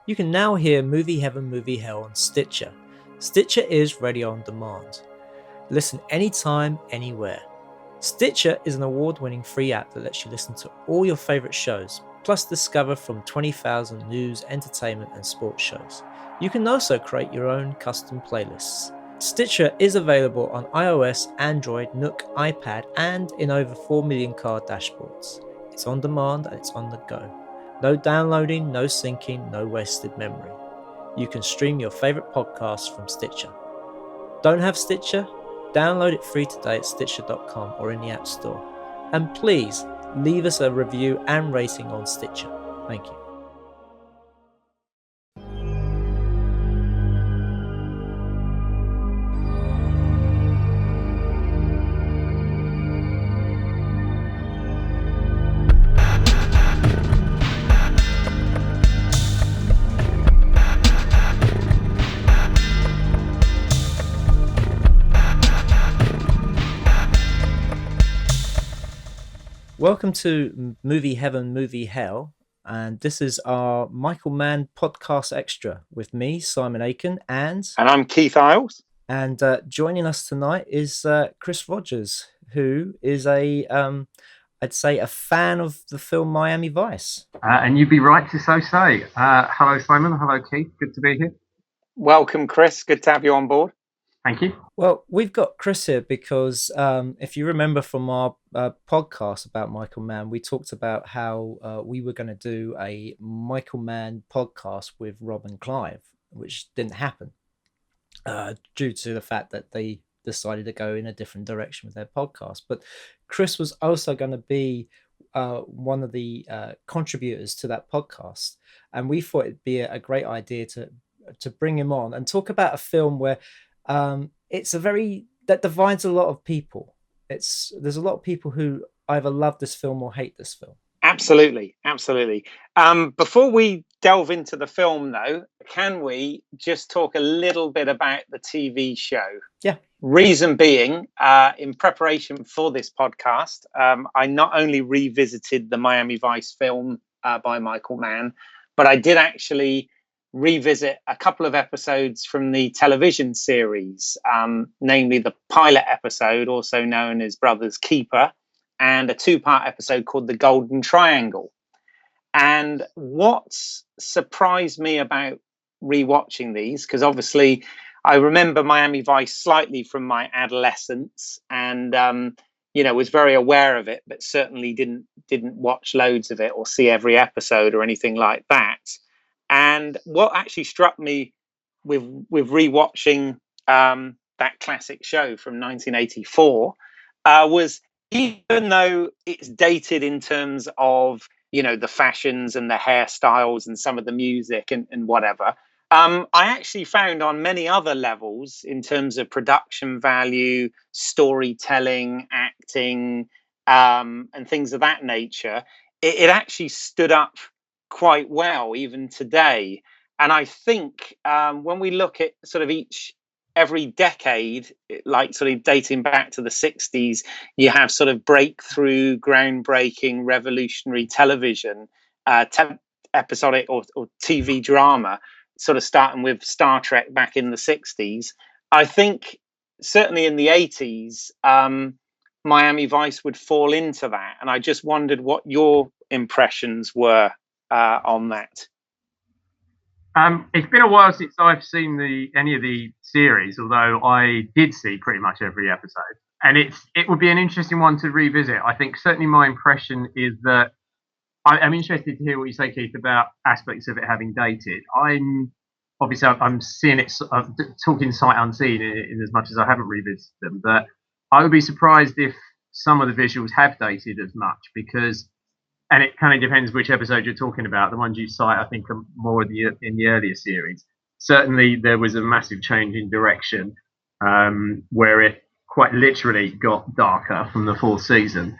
You can now hear Movie Heaven, Movie Hell on Stitcher. Stitcher is radio on demand. Listen anytime, anywhere. Stitcher is an award-winning free app that lets you listen to all your favourite shows, plus discover from 20,000 news, entertainment and sports shows. You can also create your own custom playlists. Stitcher is available on iOS, Android, Nook, iPad and in over 4 million car dashboards. It's on demand and it's on the go. No downloading, no syncing, no wasted memory. You can stream your favourite podcasts from Stitcher. Don't have Stitcher? Download it free today at Stitcher.com or in the App Store. And please leave us a review and rating on Stitcher. Thank you. Welcome to Movie Heaven, Movie Hell, and this is our Michael Mann podcast extra with me, Simon Aitken, and I'm Keith Eyles. And joining us tonight is Chris Rogers, who is I'd say a fan of the film Miami Vice. And you'd be right to so say. Hello, Simon. Hello, Keith. Good to be here. Welcome, Chris. Good to have you on board. Thank you. Well, we've got Chris here because if you remember from our podcast about Michael Mann, we talked about how we were going to do a Michael Mann podcast with Rob and Clive, which didn't happen due to the fact that they decided to go in a different direction with their podcast. But Chris was also going to be one of the contributors to that podcast. And we thought it'd be a great idea to bring him on and talk about a film where it's that divides a lot of people. There's a lot of people who either love this film or hate this film. Absolutely. Before we delve into the film, though, can we just talk a little bit about the TV show? Yeah. Reason being, in preparation for this podcast, I not only revisited the Miami Vice film by Michael Mann, but I did actually revisit a couple of episodes from the television series, namely the pilot episode, also known as Brothers Keeper, and a two-part episode called The Golden Triangle. And what surprised me about rewatching these, because obviously I remember Miami Vice slightly from my adolescence and was very aware of it, but certainly didn't watch loads of it or see every episode or anything like that. And what actually struck me with rewatching that classic show from 1984 was, even though it's dated in terms of, the fashions and the hairstyles and some of the music and whatever, I actually found on many other levels, in terms of production value, storytelling, acting, and things of that nature, it actually stood up quite well even today. And I think when we look at sort of every decade, like sort of dating back to the 60s, you have sort of breakthrough, groundbreaking, revolutionary television, episodic or TV drama, sort of starting with Star Trek back in the 60s. I think certainly in the 80s, Miami Vice would fall into that. And I just wondered what your impressions were on that. It's been a while since I've seen any of the series, although I did see pretty much every episode. And it would be an interesting one to revisit. I think certainly my impression is that I'm interested to hear what you say, Keith, about aspects of it having dated. I'm seeing it, talking sight unseen in as much as I haven't revisited them, but I would be surprised if some of the visuals have dated as much, because, and it kind of depends which episode you're talking about. The ones you cite, I think, are more in the earlier series. Certainly, there was a massive change in direction where it quite literally got darker from the fourth season.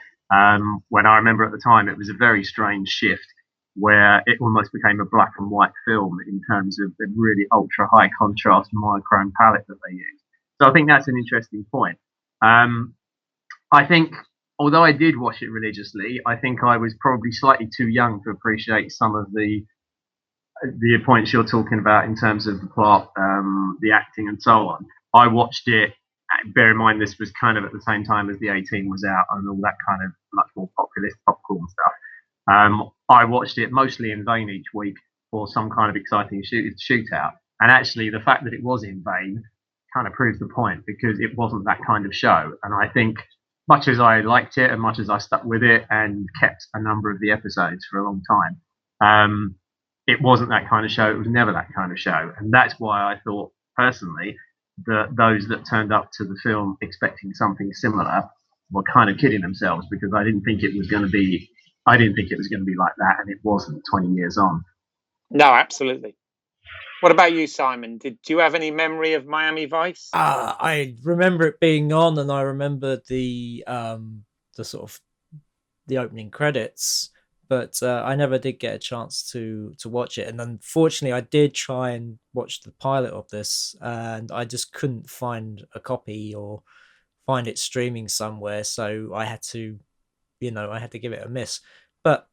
When I remember at the time, it was a very strange shift where it almost became a black and white film in terms of the really ultra high contrast monochrome palette that they used. So I think that's an interesting point. I think, although I did watch it religiously, I think I was probably slightly too young to appreciate some of the the points you're talking about in terms of the plot, the acting, and so on. I watched it. Bear in mind, this was kind of at the same time as the 18 was out and all that kind of much more populist popcorn stuff. I watched it mostly in vain each week for some kind of exciting shootout. And actually, the fact that it was in vain kind of proves the point, because it wasn't that kind of show. And I think, much as I liked it and much as I stuck with it and kept a number of the episodes for a long time, it wasn't that kind of show. It was never that kind of show. And that's why I thought, personally, that those that turned up to the film expecting something similar were kind of kidding themselves, because I didn't think it was going to be like that, and it wasn't 20 years on. No, absolutely. What about you, Simon? Do you have any memory of Miami Vice? I remember it being on, and I remember the sort of the opening credits, but I never did get a chance to watch it. And unfortunately, I did try and watch the pilot of this, and I just couldn't find a copy or find it streaming somewhere. So I had to, give it a miss. But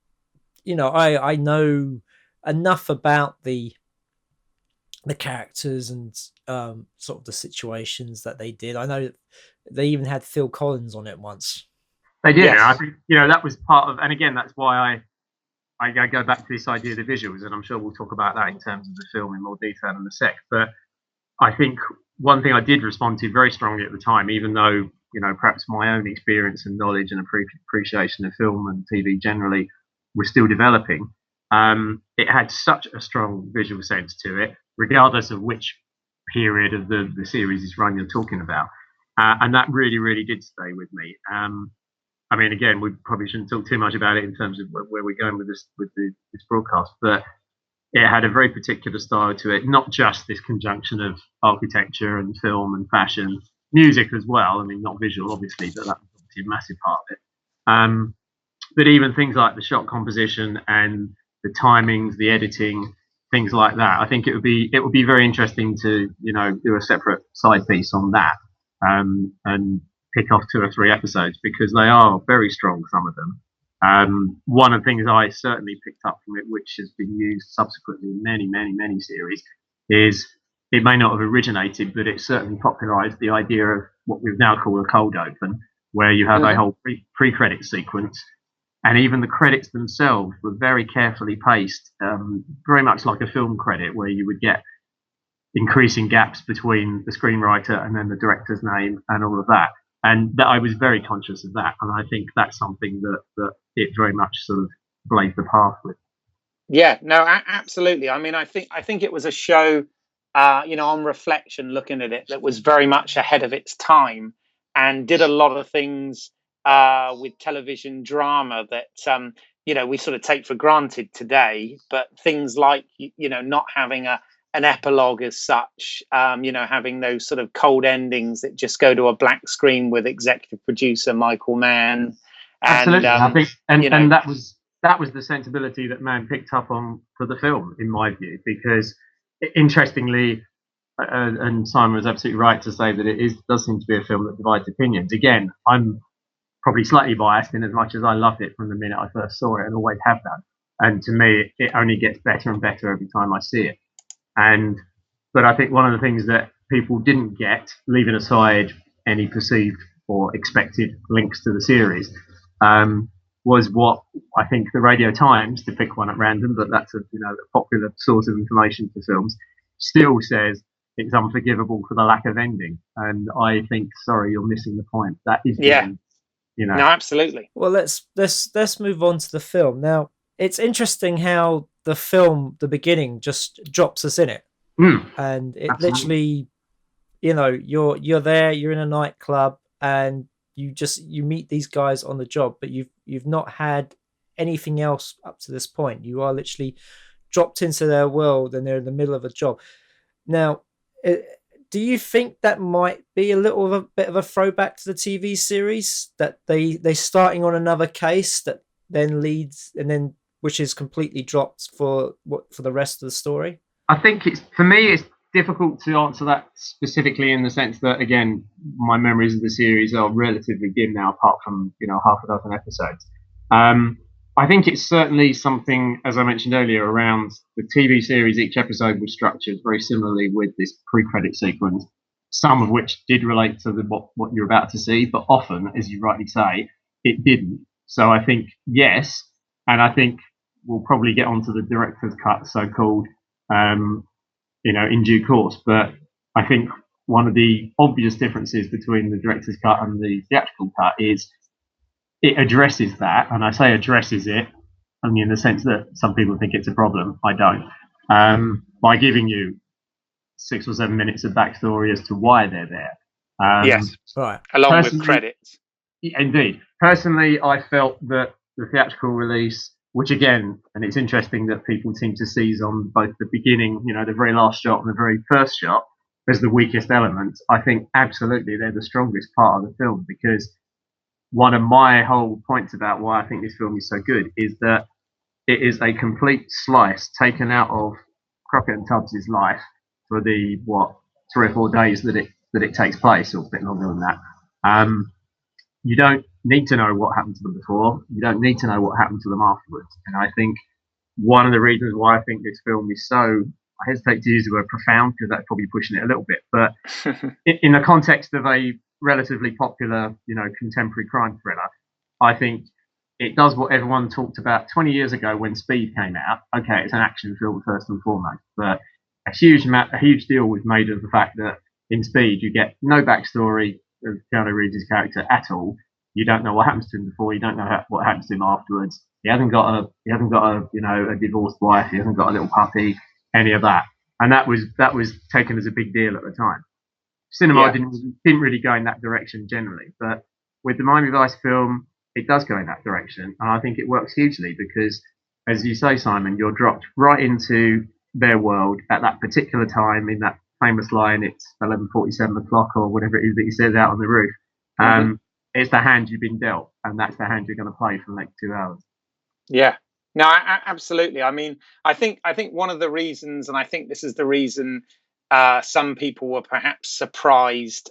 I know enough about the characters and sort of the situations that they did. I know they even had Phil Collins on it once. They did. Yes. I think that was part of, and again, that's why I go back to this idea of the visuals, and I'm sure we'll talk about that in terms of the film in more detail in a sec. But I think one thing I did respond to very strongly at the time, even though perhaps my own experience and knowledge and appreciation of film and TV generally was still developing, it had such a strong visual sense to it, regardless of which period of the series is run you're talking about, and that really, really did stay with me. I mean, again, we probably shouldn't talk too much about it in terms of where we're going with this broadcast, but it had a very particular style to it, not just this conjunction of architecture and film and fashion, music as well. I mean, not visual, obviously, but that was obviously a massive part of it. But even things like the shot composition and the timings, the editing, things like that. I think it would be very interesting to do a separate side piece on that, and pick off 2 or 3 episodes, because they are very strong, some of them. One of the things I certainly picked up from it, which has been used subsequently in many, many, many series, is it may not have originated, but it certainly popularized the idea of what we've now called a cold open, where you have a whole pre-credit sequence. And even the credits themselves were very carefully paced, very much like a film credit, where you would get increasing gaps between the screenwriter and then the director's name and all of that. And that I was very conscious of that. And I think that's something that it very much sort of blazed the path with. Yeah, no, absolutely. I mean, I think it was a show, on reflection, looking at it, that was very much ahead of its time and did a lot of things with television drama that we sort of take for granted today. But things like not having an epilogue as such, having those sort of cold endings that just go to a black screen with executive producer Michael Mann. Absolutely, I think, and that was the sensibility that Mann picked up on for the film, in my view, because interestingly, and Simon was absolutely right to say that it does seem to be a film that divides opinions. Again, I'm probably slightly biased in as much as I loved it from the minute I first saw it and always have done. And to me, it only gets better and better every time I see it. But I think one of the things that people didn't get, leaving aside any perceived or expected links to the series, was what I think the Radio Times, to pick one at random, but that's a popular source of information for films, still says it's unforgivable for the lack of ending. And I think, sorry, you're missing the point. That is no, absolutely. Well, let's move on to the film now. It's interesting how the film, the beginning, just drops us in it, and it literally, you're there, you're in a nightclub, and you meet these guys on the job, but you've not had anything else up to this point. You are literally dropped into their world, and they're in the middle of a job. Now, do you think that might be a little bit of a throwback to the TV series, that they starting on another case that then leads, and then which is completely dropped for the rest of the story? I think for me it's difficult to answer that specifically, in the sense that, again, my memories of the series are relatively dim now, apart from half a dozen episodes. I think it's certainly something, as I mentioned earlier, around the TV series. Each episode was structured very similarly with this pre-credit sequence, some of which did relate to what you're about to see, but often, as you rightly say, it didn't. So I think yes, and I think we'll probably get onto the director's cut, so-called, in due course. But I think one of the obvious differences between the director's cut and the theatrical cut is it addresses that, and I say addresses it only in the sense that some people think it's a problem. I don't. By giving you 6 or 7 minutes of backstory as to why they're there. Yes, right. Along with credits. Indeed. Personally, I felt that the theatrical release, which again, and it's interesting that people seem to seize on both the beginning, the very last shot and the very first shot as the weakest elements. I think absolutely they're the strongest part of the film, because one of my whole points about why I think this film is so good is that it is a complete slice taken out of Crockett and Tubbs' life for the 3 or 4 days that it takes place, or a bit longer than that. You don't need to know what happened to them before. You don't need to know what happened to them afterwards. And I think one of the reasons why I think this film is so, I hesitate to use the word profound because that's probably pushing it a little bit, but in the context of a relatively popular, contemporary crime thriller, I think it does what everyone talked about 20 years ago when Speed came out. Okay, it's an action film first and foremost, but a huge deal was made of the fact that in Speed you get no backstory of Keanu Reeves' character at all. You don't know what happens to him before. You don't know what happens to him afterwards. He hasn't got a divorced wife. He hasn't got a little puppy. Any of that, and that was taken as a big deal at the time. Cinema didn't really go in that direction generally, but with the Miami Vice film, it does go in that direction, and I think it works hugely because, as you say, Simon, you're dropped right into their world at that particular time in that famous line, it's 11:47 o'clock or whatever it is that he says out on the roof. It's the hand you've been dealt, and that's the hand you're going to play for the next 2 hours. Yeah. No, absolutely. I mean, I think one of the reasons, and I think this is the reason some people were perhaps surprised,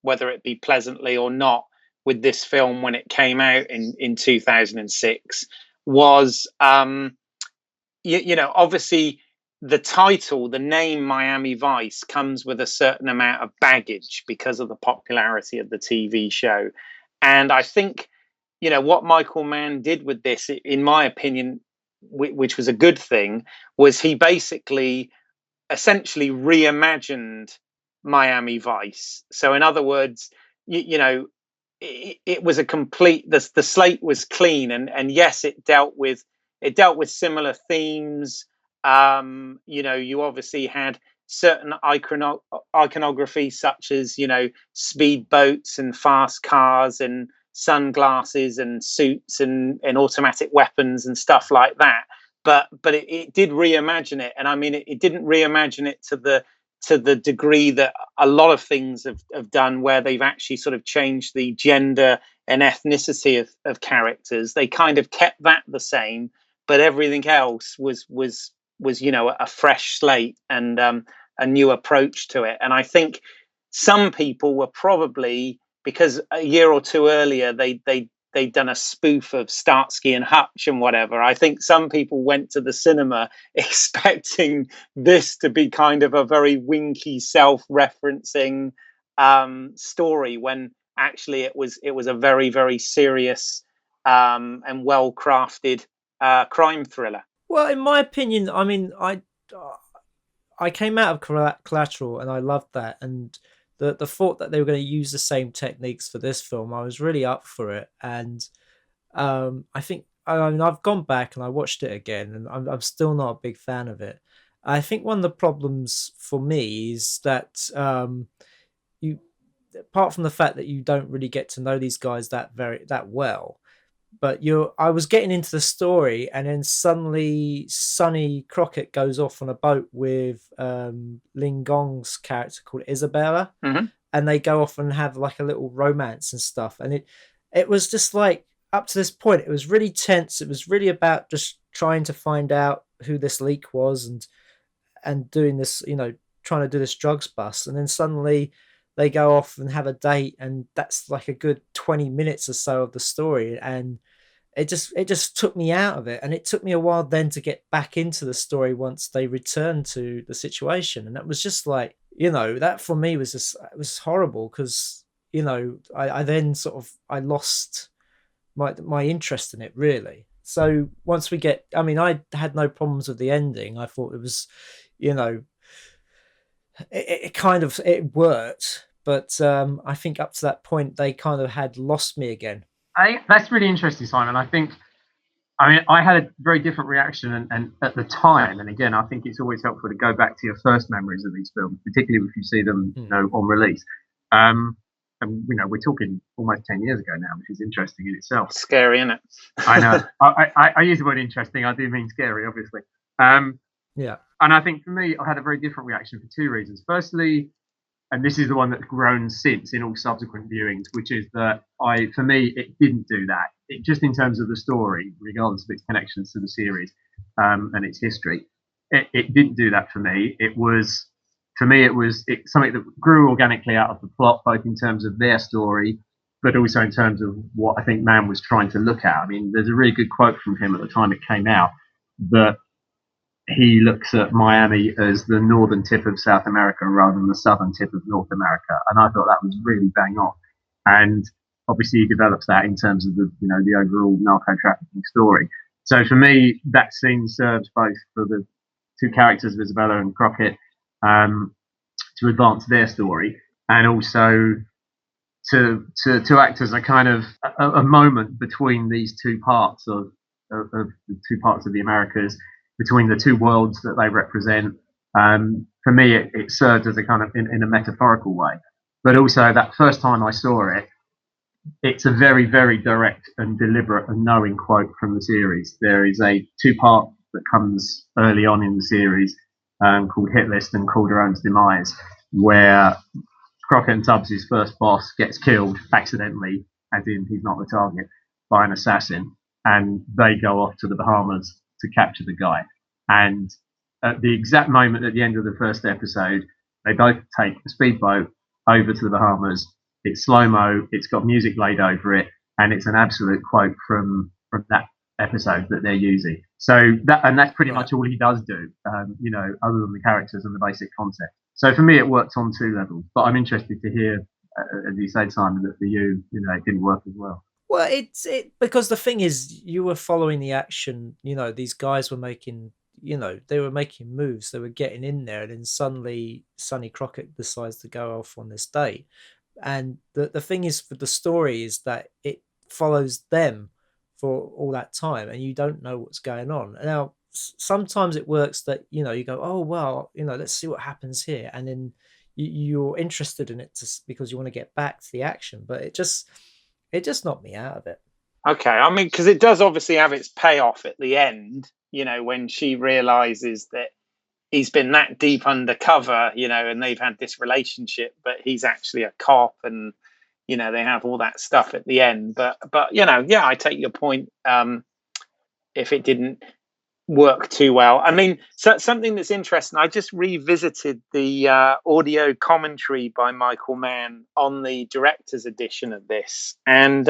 whether it be pleasantly or not, with this film when it came out in 2006, was, obviously the title, the name Miami Vice, comes with a certain amount of baggage because of the popularity of the TV show. And I think, what Michael Mann did with this, in my opinion, which was a good thing, was he basically essentially reimagined Miami Vice. So in other words, it was a complete, the slate was clean, and yes, it dealt with similar themes. You obviously had certain iconography such as speedboats and fast cars and sunglasses and suits and automatic weapons and stuff like that, but it did reimagine it. And I mean, it didn't reimagine it to the degree that a lot of things have done, where they've actually sort of changed the gender and ethnicity of characters. They kind of kept that the same, but everything else was a fresh slate and a new approach to it. And I think some people were probably, because a year or two earlier they'd done a spoof of Starsky and Hutch and whatever. I think some people went to the cinema expecting this to be kind of a very winky, self-referencing story, when actually it was a very, very serious and well-crafted crime thriller. Well, in my opinion, I mean, I came out of Collateral and I loved that, and the thought that they were going to use the same techniques for this film, I was really up for it. And I think, I mean, I've gone back and I watched it again, and I'm still not a big fan of it. I think one of the problems for me is that you, apart from the fact that you don't really get to know these guys that well, but I was getting into the story, and then suddenly Sonny Crockett goes off on a boat with Ling Gong's character called Isabella, and they go off and have like a little romance and stuff. And it was just like, up to this point, it was really tense. It was really about just trying to find out who this leak was and doing this, trying to do this drugs bust. And then suddenly they go off and have a date, and that's like a good 20 minutes or so of the story. And it just took me out of it, and it took me a while then to get back into the story once they returned to the situation. And that was just like, that for me was just, it was horrible, because I then sort of, I lost my interest in it, really. So once we get, I mean, I had no problems with the ending. I thought it was, it kind of, it worked, but I think up to that point they kind of had lost me again. That's really interesting, Simon. I had a very different reaction, and at the time, and again, I think it's always helpful to go back to your first memories of these films, particularly if you see them, on release. And we're talking almost 10 years ago now, which is interesting in itself. Scary, isn't it? I know. I use the word interesting. I do mean scary, obviously. Yeah. And I think for me, I had a very different reaction for two reasons. Firstly, and this is the one that's grown since in all subsequent viewings, which is that for me, it didn't do that. It just, in terms of the story, regardless of its connections to the series and its history, it didn't do that for me. It was something that grew organically out of the plot, both in terms of their story, but also in terms of what I think Mann was trying to look at. I mean, there's a really good quote from him at the time it came out, that he looks at Miami as the northern tip of South America rather than the southern tip of North America. And I thought that was really bang on. And obviously he develops that in terms of the overall narco trafficking story. So for me, that scene serves both for the two characters of Isabella and Crockett to advance their story, and also to act as a kind of a moment between these two parts of the Americas, between the two worlds that they represent. For me, it served as a kind of in a metaphorical way, but also that first time I saw it, it's a very, very direct and deliberate and knowing quote from the series. There is a two-part that comes early on in the series called Hit List and called Her Own Demise, where Crockett and Tubbs' first boss gets killed accidentally, as in he's not the target, by an assassin, and they go off to the Bahamas to capture the guy. And at the exact moment at the end of the first episode, they both take a speedboat over to the Bahamas. It's slow-mo, it's got music laid over it, and it's an absolute quote from that episode that they're using. So that's pretty much all he does do, other than the characters and the basic concept. So for me, it worked on two levels. But I'm interested to hear, as you said, Simon, that for you, it didn't work as well. Well, it's because the thing is, you were following the action. These guys were making, they were making moves. They were getting in there, and then suddenly Sonny Crockett decides to go off on this date. And the thing is, for the story, is that it follows them for all that time, and you don't know what's going on. Now, sometimes it works that you go, oh well, let's see what happens here, and then you're interested in it because you want to get back to the action. But it just knocked me out of it. Okay, I mean, because it does obviously have its payoff at the end, when she realizes that he's been that deep undercover, and they've had this relationship, but he's actually a cop, and they have all that stuff at the end. But yeah, I take your point. If it didn't work too well, I mean, so something that's interesting, I just revisited the audio commentary by Michael Mann on the director's edition of this, and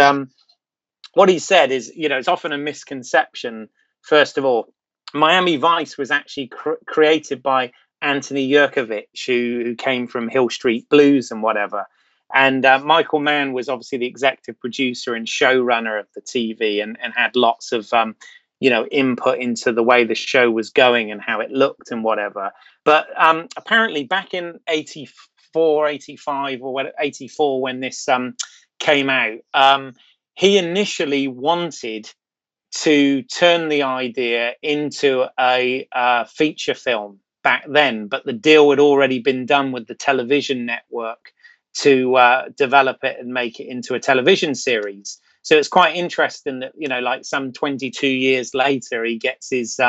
what he said is, it's often a misconception. First of all, Miami Vice was actually created by Anthony Yerkovich, who came from Hill Street Blues and whatever. And Michael Mann was obviously the executive producer and showrunner of the TV, and had lots of, input into the way the show was going and how it looked and whatever. But apparently back in 84, 85 or 84, when this came out, he initially wanted to turn the idea into a feature film back then, but the deal had already been done with the television network to develop it and make it into a television series. So it's quite interesting that, like some 22 years later, he gets his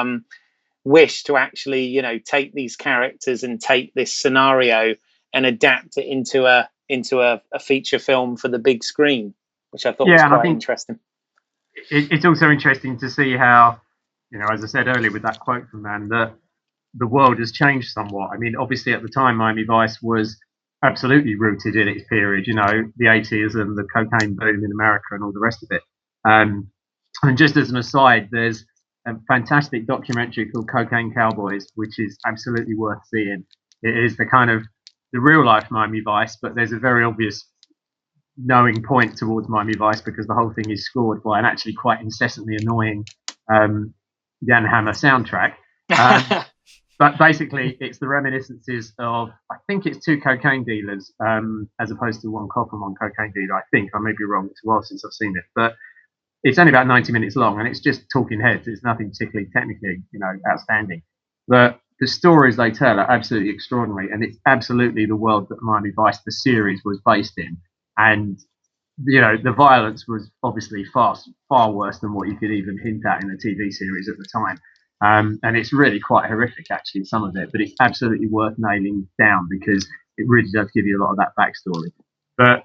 wish to actually, take these characters and take this scenario and adapt it into a feature film for the big screen, which I thought was quite interesting. It's also interesting to see how, as I said earlier with that quote from Mann, that the world has changed somewhat. I mean, obviously at the time, Miami Vice was absolutely rooted in its period, the 80s and the cocaine boom in America and all the rest of it. And just as an aside, there's a fantastic documentary called Cocaine Cowboys, which is absolutely worth seeing. It is the kind of the real life Miami Vice, but there's a very obvious knowing point towards Miami Vice because the whole thing is scored by an actually quite incessantly annoying Jan Hammer soundtrack. But basically, it's the reminiscences of, I think it's two cocaine dealers as opposed to one cop and one cocaine dealer. I think I may be wrong. It's a while since I've seen it, but it's only about 90 minutes long, and it's just talking heads. It's nothing particularly technically, outstanding. But the stories they tell are absolutely extraordinary, and it's absolutely the world that Miami Vice, the series, was based in. And the violence was obviously far worse than what you could even hint at in a TV series at the time. And it's really quite horrific, actually, some of it, but it's absolutely worth nailing down because it really does give you a lot of that backstory. But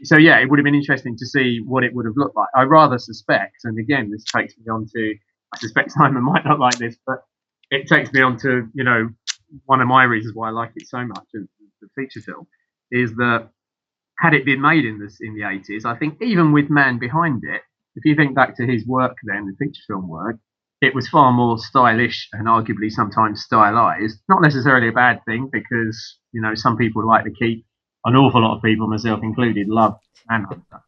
so, yeah, it would have been interesting to see what it would have looked like. I rather suspect, and again, this takes me on to, I suspect Simon might not like this, but it takes me on to, one of my reasons why I like it so much, the feature film, is that had it been made in the 80s, I think even with Mann behind it, if you think back to his work then, the feature film work, it was far more stylish and arguably sometimes stylized. Not necessarily a bad thing because, some people like to keep, an awful lot of people, myself included, love Manhunter.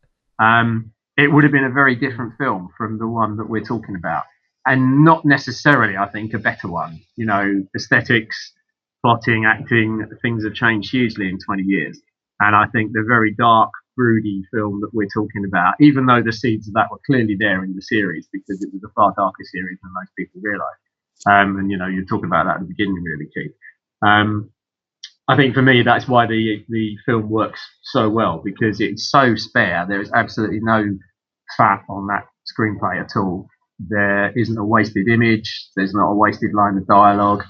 It would have been a very different film from the one that we're talking about. And not necessarily, I think, a better one. Aesthetics, plotting, acting, things have changed hugely in 20 years. And I think the very dark, broody film that we're talking about, even though the seeds of that were clearly there in the series because it was a far darker series than most people realise. And you're talking about that at the beginning, really, Keith. I think for me, that's why the film works so well because it's so spare. There is absolutely no fat on that screenplay at all. There isn't a wasted image. There's not a wasted line of dialogue.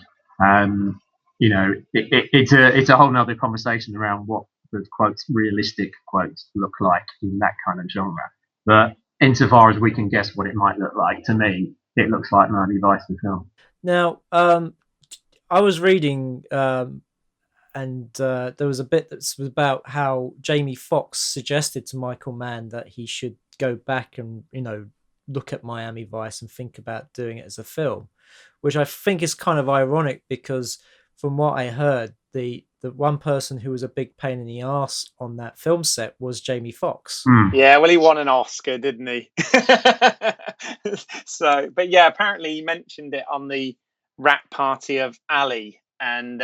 It's a whole nother conversation around what the quotes, realistic quotes, look like in that kind of genre. But insofar as we can guess what it might look like, to me, it looks like Miami Vice the film. Now, I was reading, and there was a bit that was about how Jamie Foxx suggested to Michael Mann that he should go back and, look at Miami Vice and think about doing it as a film, which I think is kind of ironic because from what I heard, the one person who was a big pain in the ass on that film set was Jamie Foxx. Yeah, well, he won an Oscar, didn't he? So, but yeah, apparently he mentioned it on the rap party of Ali, and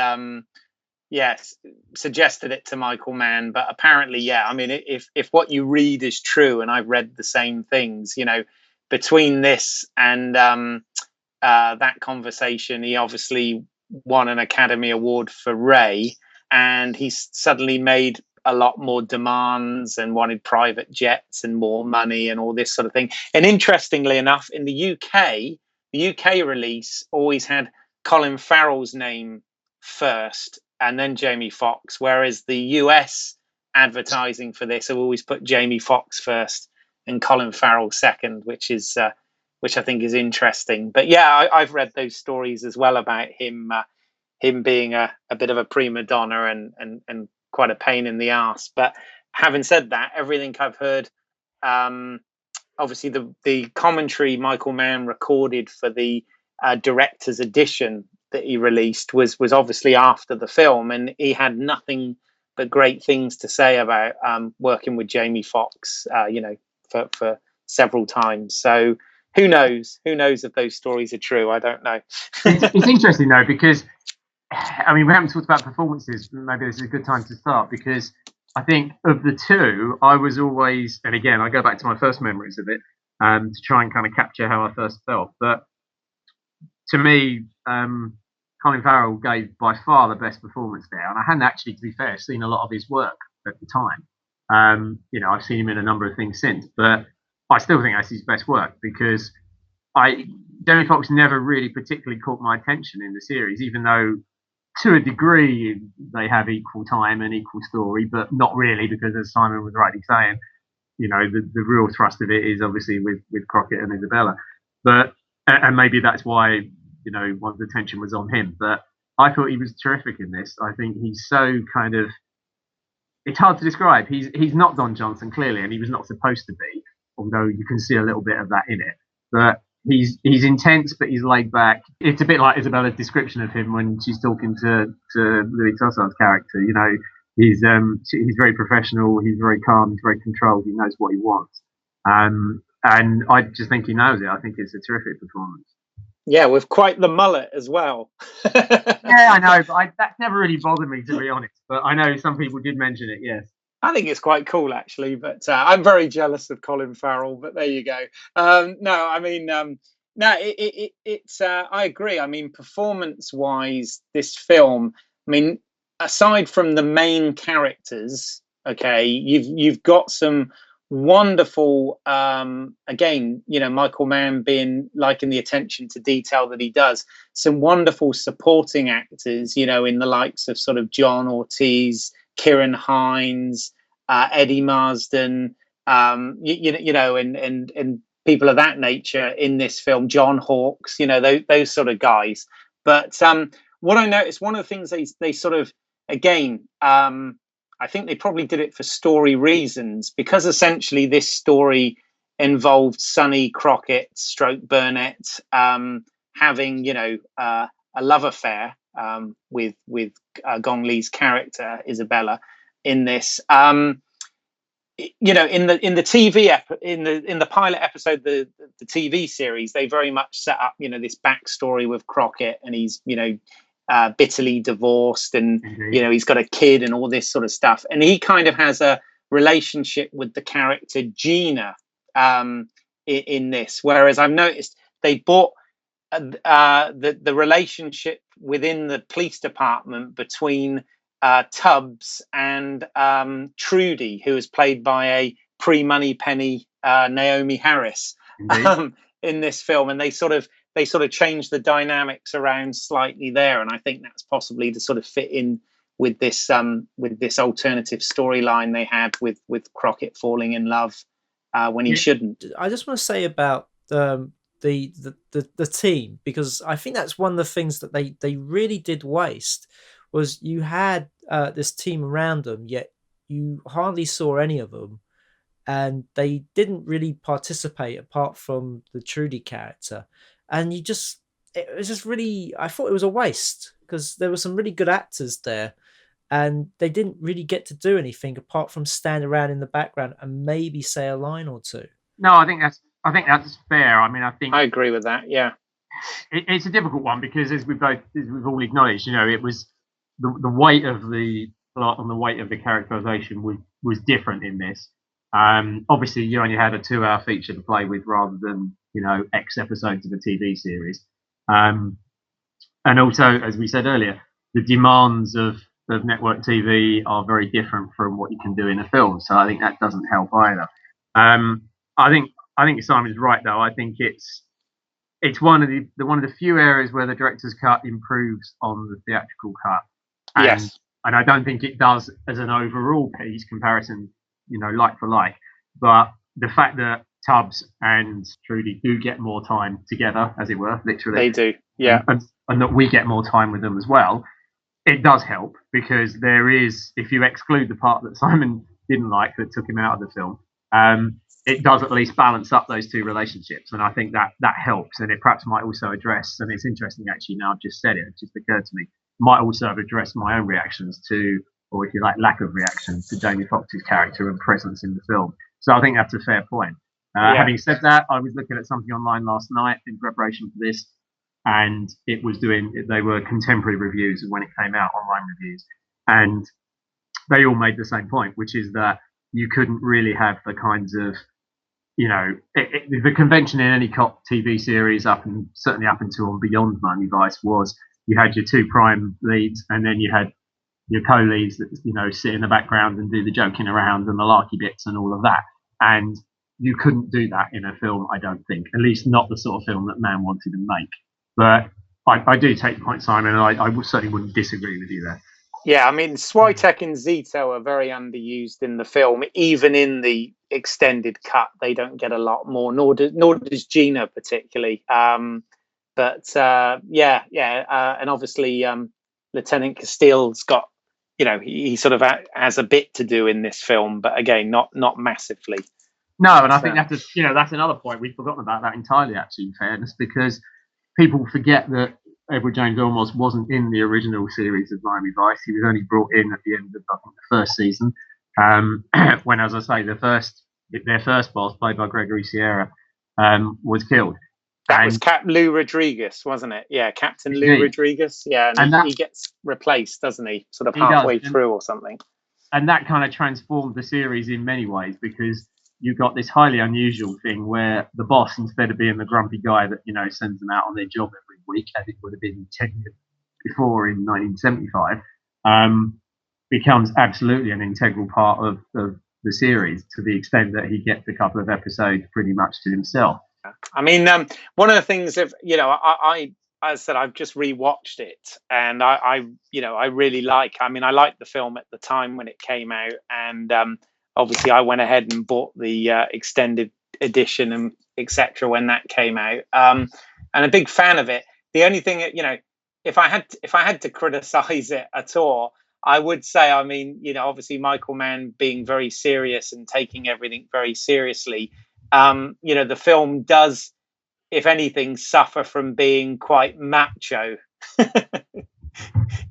yes, suggested it to Michael Mann. But apparently, yeah, I mean, if what you read is true, and I've read the same things, between this and that conversation, he obviously won an Academy Award for Ray. And he suddenly made a lot more demands and wanted private jets and more money and all this sort of thing. And interestingly enough, in the UK release always had Colin Farrell's name first and then Jamie Foxx, whereas the US advertising for this have always put Jamie Foxx first and Colin Farrell second, which I think is interesting. But yeah, I've read those stories as well about him being a bit of a prima donna and quite a pain in the ass. But having said that, everything I've heard, obviously the commentary Michael Mann recorded for the director's edition that he released was obviously after the film, and he had nothing but great things to say about working with Jamie Foxx, for several times. So who knows if those stories are true? I don't know. It's interesting though, because I mean, we haven't talked about performances. Maybe this is a good time to start because I think of the two, I was always, and again, I go back to my first memories of it to try and kind of capture how I first felt. But to me, Colin Farrell gave by far the best performance there. And I hadn't actually, to be fair, seen a lot of his work at the time. I've seen him in a number of things since, but I still think that's his best work because Jamie Foxx never really particularly caught my attention in the series, even though to a degree they have equal time and equal story, but not really because, as Simon was rightly saying, the real thrust of it is obviously with Crockett and Isabella. But and maybe that's why one of the tension was on him. But I thought he was terrific in this. I think he's so kind of, it's hard to describe. He's not Don Johnson clearly, and he was not supposed to be. although you can see a little bit of that in it. But he's intense, but he's laid back. It's a bit like Isabella's description of him when she's talking to Louis Tossard's character. You know, he's very professional. He's very calm. He's very controlled. He knows what he wants. And I just think he knows it. I think it's a terrific performance. Yeah, with quite the mullet as well. Yeah, I know, but that's never really bothered me, to be honest. But I know some people did mention it, yes. I think it's quite cool, actually, but I'm very jealous of Colin Farrell, but there you go. No, I mean, it's I agree. I mean, performance-wise, this film, I mean, aside from the main characters, okay, you've got some wonderful again, you know, Michael Mann being liking the attention to detail that he does, some wonderful supporting actors, you know, in the likes of sort of John Ortiz, Kieran Hines, Eddie Marsden, you know, and people of that nature in this film, John Hawkes, you know, those sort of guys. But what I noticed, one of the things they sort of, again, I think they probably did it for story reasons, because essentially this story involved Sonny, Crockett, stroke Burnett, having, you know, a love affair with Gong Li's character Isabella in this. You know, in the TV in the pilot episode, the TV series, they very much set up, you know, this backstory with Crockett, and he's, you know, bitterly divorced, and you know, he's got a kid and all this sort of stuff, and he kind of has a relationship with the character Gina in this, whereas I've noticed they brought the relationship within the police department between Tubbs and Trudy, who is played by a pre-Moneypenny Naomi Harris in this film, and they sort of changed the dynamics around slightly there, and I think that's possibly to sort of fit in with this alternative storyline they had with Crockett falling in love when he shouldn't. I just want to say about the team, because I think that's one of the things that they really did waste, was you had this team around them, yet you hardly saw any of them, and they didn't really participate apart from the Trudy character. And it was just really, I thought it was a waste, because there were some really good actors there, and they didn't really get to do anything apart from stand around in the background and maybe say a line or two. No, I think that's fair. I mean, I agree with that. Yeah, it's a difficult one, because as we've all acknowledged, you know, it was the weight of the plot and the weight of the characterization was different in this. Obviously, you only had a 2-hour feature to play with rather than, you know, X episodes of a TV series. And also, as we said earlier, the demands of network TV are very different from what you can do in a film. So I think that doesn't help either. I think Simon's right, though. I think it's one of the few areas where the director's cut improves on the theatrical cut. And I don't think it does as an overall piece comparison, you know, like for like. But the fact that Tubbs and Trudy do get more time together, as it were, literally. They do, yeah. And that we get more time with them as well, it does help, because there is, if you exclude the part that Simon didn't like that took him out of the film, it does at least balance up those two relationships. And I think that helps. And it perhaps might also address, and it's interesting actually, now I've just said it just occurred to me, might also have addressed my own reactions to, or if you like, lack of reaction to Jamie Foxx's character and presence in the film. So I think that's a fair point. Having said that, I was looking at something online last night in preparation for this, and they were contemporary reviews of when it came out, online reviews, and they all made the same point, which is that you couldn't really have the kinds of, you know, the convention in any cop TV series certainly up until and beyond Miami Vice was you had your two prime leads, and then you had your co-leads that, you know, sit in the background and do the joking around and the larky bits and all of that. And you couldn't do that in a film, I don't think, at least not the sort of film that Mann wanted to make. But I do take the point, Simon, and I certainly wouldn't disagree with you there. Yeah, I mean, Switek and Zito are very underused in the film. Even in the extended cut, they don't get a lot more, nor does Gina particularly. And obviously Lieutenant Castile's got, you know, he sort of has a bit to do in this film, but again, not massively. No, and I think that's another point. We've forgotten about that entirely, actually, in fairness, because people forget that Edward James Olmos wasn't in the original series of Miami Vice. He was only brought in at the end of, I think, the first season, when, as I say, their first boss, played by Gregory Sierra, was killed. That was Lou Rodriguez, wasn't it? Yeah, Captain Lou Rodriguez. Yeah, and he gets replaced, doesn't he? Sort of halfway through or something. And that kind of transformed the series in many ways, because you got this highly unusual thing where the boss, instead of being the grumpy guy that, sends them out on their job every week, as it would have been 10 years before in 1975, becomes absolutely an integral part of the series, to the extent that he gets a couple of episodes pretty much to himself. I mean, one of the things of, I as I said, I've just rewatched it, and I really I liked the film at the time when it came out, and obviously I went ahead and bought the extended edition and etc. when that came out, and a big fan of it. The only thing, if I had to criticize it at all, I would say, obviously Michael Mann being very serious and taking everything very seriously. The film does, if anything, suffer from being quite macho,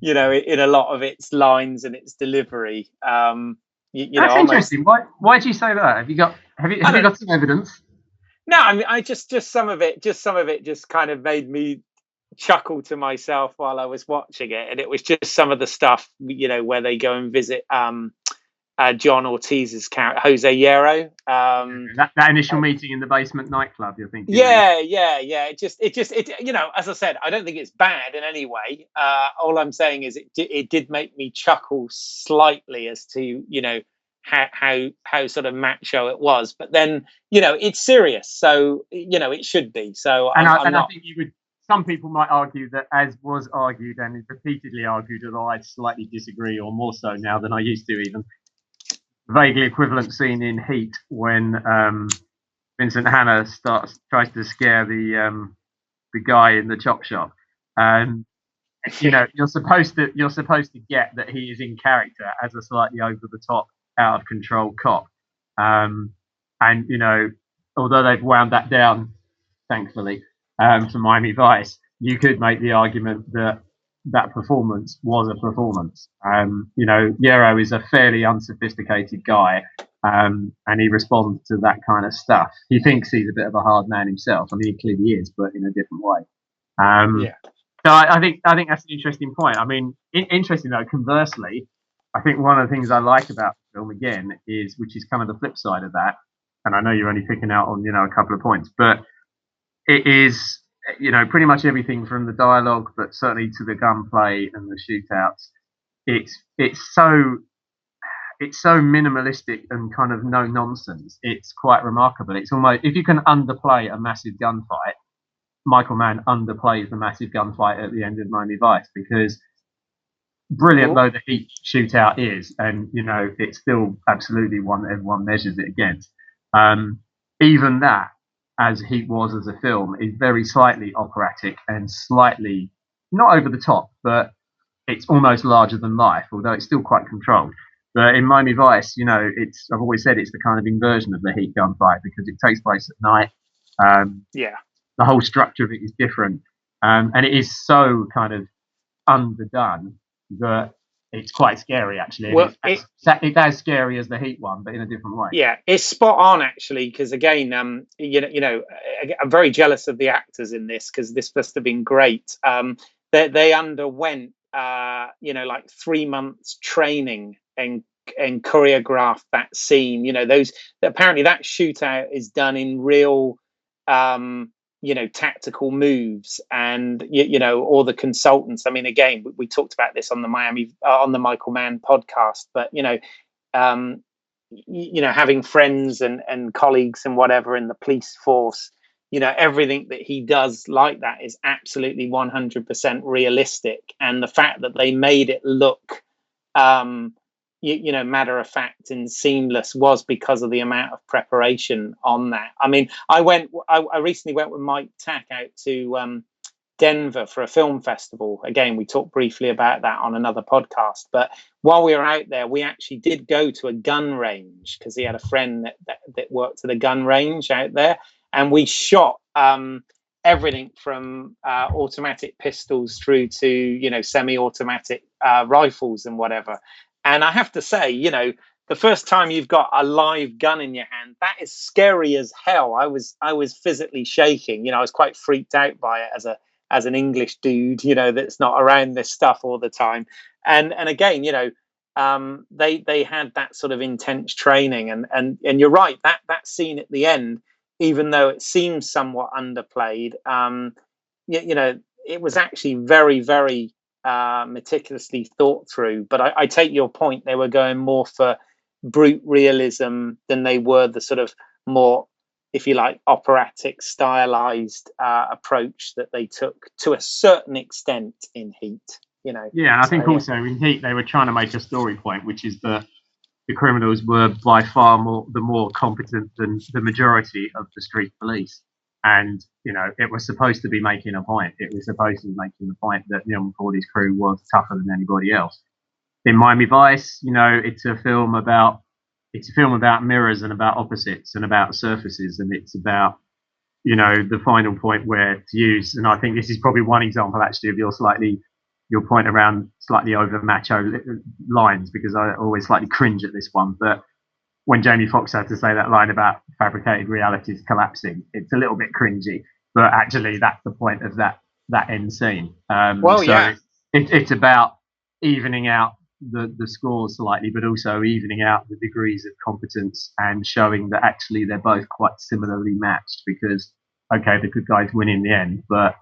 in a lot of its lines and its delivery. That's interesting. Why do you say that? Have you got some evidence? No, I just some of it just kind of made me chuckle to myself while I was watching it, and it was just some of the stuff, where they go and visit John Ortiz's character, Jose Hierro. That initial meeting in the basement nightclub, you're thinking? Yeah. It just, as I said, I don't think it's bad in any way. All I'm saying is it did make me chuckle slightly as to, how sort of macho it was. But then, it's serious, so it should be. So I think you would. Some people might argue that, as was argued and is repeatedly argued, although I slightly disagree, or more so now than I used to even. Vaguely equivalent scene in Heat when Vincent Hanna tries to scare the guy in the chop shop, and you're supposed to get that he is in character as a slightly over the top, out of control cop, and although they've wound that down, thankfully, for Miami Vice, you could make the argument that performance was a performance. Hierro is a fairly unsophisticated guy, and he responds to that kind of stuff. He thinks he's a bit of a hard man himself. I mean, he clearly is, but in a different way. So I think that's an interesting point. I mean, interesting though. Conversely, I think one of the things I like about the film again which is kind of the flip side of that. And I know you're only picking out on a couple of points, but it is. Pretty much everything from the dialogue, but certainly to the gunplay and the shootouts. It's so minimalistic and kind of no nonsense. It's quite remarkable. It's almost, if you can underplay a massive gunfight, Michael Mann underplays the massive gunfight at the end of Miami Vice, because brilliant though the Heat shootout is, and it's still absolutely one that everyone measures it against. Even that, as Heat was as a film, is very slightly operatic and slightly not over the top, but it's almost larger than life, although it's still quite controlled. But in Miami Vice, I've always said it's the kind of inversion of the Heat gunfight, because it takes place at night. The whole structure of it is different, and it is so kind of underdone that it's quite scary, actually. Well, it's as scary as the Heat one, but in a different way. Yeah, it's spot on, actually, because again, I'm very jealous of the actors in this, because this must have been great. They underwent, 3 months training and choreographed that scene. Apparently that shootout is done in real, tactical moves, and all the consultants. I mean, again, we talked about this on the Michael Mann podcast, but having friends and colleagues and whatever in the police force, everything that he does like that is absolutely 100% realistic, and the fact that they made it look matter of fact and seamless was because of the amount of preparation on that. I mean, I recently went with Mike Tack out to Denver for a film festival. Again, we talked briefly about that on another podcast. But while we were out there, we actually did go to a gun range because he had a friend that worked at a gun range out there, and we shot everything from automatic pistols through to semi-automatic rifles and whatever. And I have to say, the first time you've got a live gun in your hand, that is scary as hell. I was physically shaking. I was quite freaked out by it as an English dude, that's not around this stuff all the time. And again, they had that sort of intense training, and you're right, that scene at the end, even though it seems somewhat underplayed, it was actually very, very meticulously thought through. But I take your point; they were going more for brute realism than they were the sort of more, if you like, operatic stylized approach that they took to a certain extent in Heat. Yeah, and I think also in Heat they were trying to make a story point, which is that the criminals were by far more competent than the majority of the street police. And, it was supposed to be making a point. It was supposed to be making the point that Neil McCauley's crew was tougher than anybody else. In Miami Vice, it's a film about mirrors and about opposites and about surfaces, and it's about, the final point where to use, and I think this is probably one example actually of your point around slightly over macho lines, because I always slightly cringe at this one. But when Jamie Foxx had to say that line about fabricated realities collapsing, it's a little bit cringy, but actually that's the point of that end scene. It's about evening out the scores slightly, but also evening out the degrees of competence and showing that actually they're both quite similarly matched, because, okay, the good guys win in the end, but,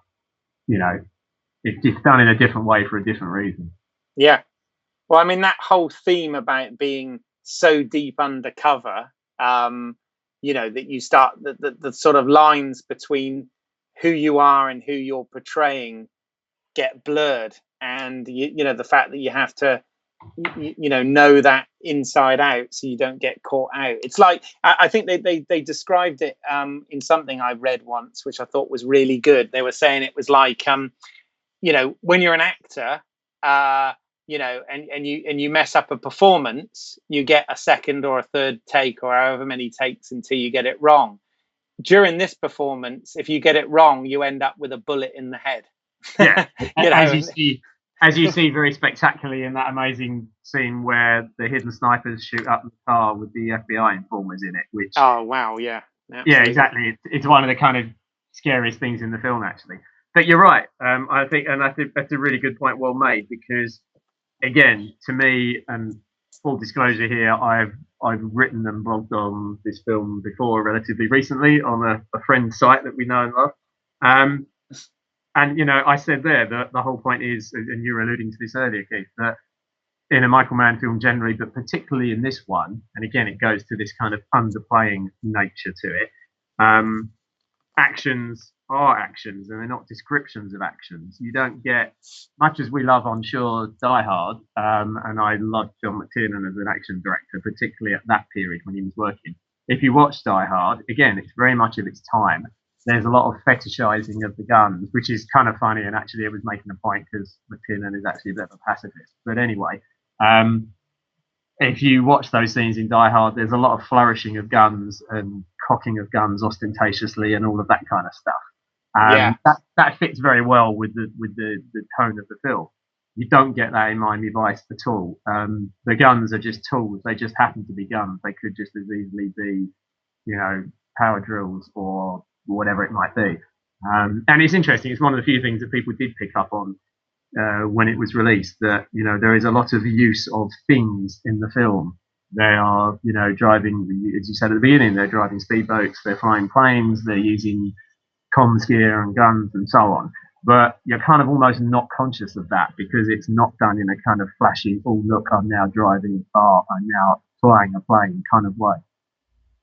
it's done in a different way for a different reason. Yeah. Well, I mean, that whole theme about being so deep undercover, that you start the sort of lines between who you are and who you're portraying get blurred. And, the fact that you have to, know that inside out so you don't get caught out. It's like, I think they described it in something I read once, which I thought was really good. They were saying it was like, when you're an actor, and you mess up a performance, you get a second or a third take or however many takes until you get it wrong. During this performance, if you get it wrong, you end up with a bullet in the head. Yeah, as you see very spectacularly in that amazing scene where the hidden snipers shoot up the car with the FBI informers in it. Which, oh wow, yeah, absolutely. Yeah, exactly. It's one of the kind of scariest things in the film, actually. But you're right. I think that's a really good point, well made, because again, to me, and full disclosure here, I've written and blogged on this film before relatively recently on a friend's site that we know and love. And, I said there that the whole point is, and you were alluding to this earlier, Keith, that in a Michael Mann film generally, but particularly in this one, and again, it goes to this kind of underplaying nature to it, actions are actions, and they're not descriptions of actions. You don't get, much as we love, I'm sure, Die Hard, and I loved John McTiernan as an action director, particularly at that period when he was working. If you watch Die Hard, again, it's very much of its time. There's a lot of fetishizing of the guns, which is kind of funny, and actually it was making a point because McTiernan is actually a bit of a pacifist. But anyway, if you watch those scenes in Die Hard, there's a lot of flourishing of guns and cocking of guns ostentatiously and all of that kind of stuff. That fits very well with the tone of the film. You don't get that in Miami Vice at all. The guns are just tools. They just happen to be guns. They could just as easily be, power drills or whatever it might be. And it's interesting. It's one of the few things that people did pick up on when it was released, that, there is a lot of use of things in the film. They are, driving, as you said at the beginning, they're driving speedboats, they're flying planes, they're using comms gear and guns and so on. But you're kind of almost not conscious of that because it's not done in a kind of flashy, oh, look, I'm now driving a car, I'm now flying a plane kind of way.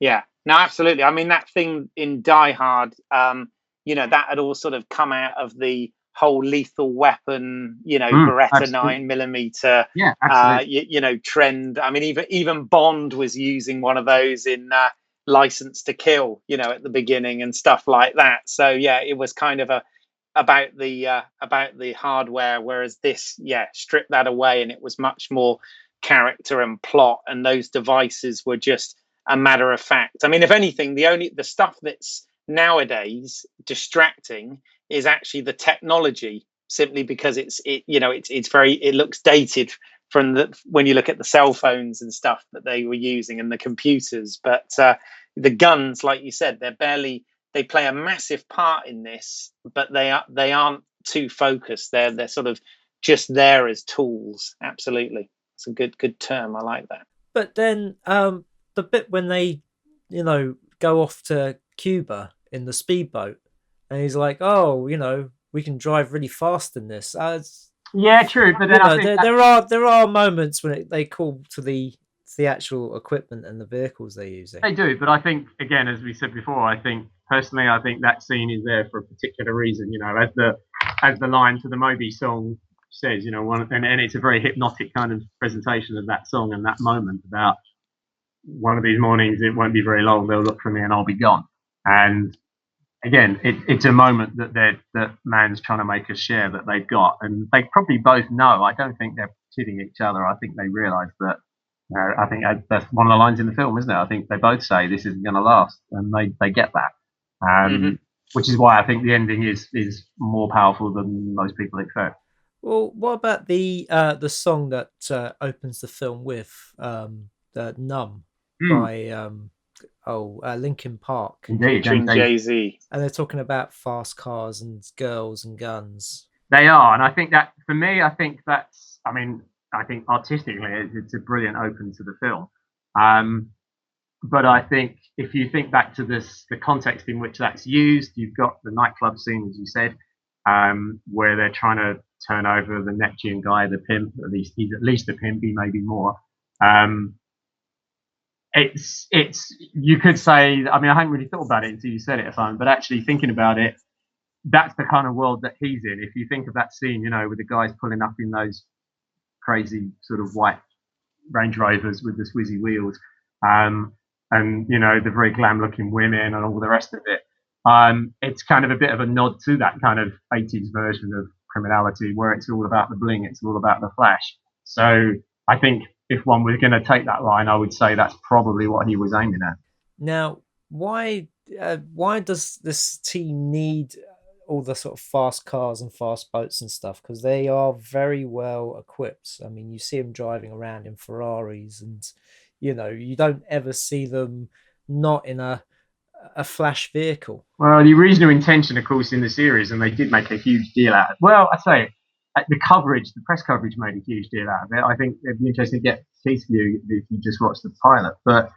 Yeah, no, absolutely. I mean, that thing in Die Hard, that had all sort of come out of the whole Lethal Weapon, Beretta absolutely. 9mm, trend. I mean, even Bond was using one of those in License to Kill, at the beginning and stuff like that. So yeah, it was kind of about the hardware, whereas this, stripped that away, and it was much more character and plot, and those devices were just a matter of fact. I mean, if anything, the stuff that's nowadays distracting is actually the technology, simply because it looks dated from when you look at the cell phones and stuff that they were using and the computers. But the guns, like you said, they play a massive part in this, but they aren't too focused. They're sort of just there as tools. Absolutely, it's a good term. I like that. But then the bit when they, go off to Cuba in the speedboat, and he's like, "Oh, we can drive really fast in this." Yeah, true. But then I think there are moments when they call to the actual equipment and the vehicles they're using. They do, but I think, again, as we said before, I think that scene is there for a particular reason. As the line to the Moby song says, and it's a very hypnotic kind of presentation of that song and that moment about one of these mornings, it won't be very long, they'll look for me and I'll be gone. And again, it's a moment that Mann's trying to make us share that they've got, and they probably both know. I don't think they're kidding each other. I think they realise that. I think that's one of the lines in the film, isn't it? I think they both say this isn't going to last, and they get that, which is why I think the ending is more powerful than most people expect. Well, what about the song that opens the film with the "Numb" by Linkin Park? Indeed, featuring Jay-Z. And they're talking about fast cars and girls and guns. They are, and I think that for me, I think artistically it's a brilliant open to the film. But I think if you think back to the context in which that's used, you've got the nightclub scene, as you said, where they're trying to turn over the Neptune guy, the pimp. He's at least a pimp, he may be more. It's you could say, I hadn't really thought about it until you said it, but actually thinking about it, that's the kind of world that he's in. If you think of that scene, with the guys pulling up in those crazy sort of white Range Rovers with the swizzy wheels, and the very glam looking women and all the rest of it, it's kind of a bit of a nod to that kind of 80s version of criminality, where it's all about the bling, it's all about the flash. So I think if one was going to take that line, I would say that's probably what he was aiming at. Now, why does this team need all the sort of fast cars and fast boats and stuff? Because they are very well equipped. I mean, you see them driving around in Ferraris, and you don't ever see them not in a flash vehicle. Well, the original intention, of course, in the series, and they did make a huge deal out of it. Well, I say the press coverage made a huge deal out of it. I think it'd be interesting to get Keith's view if you just watched the pilot. But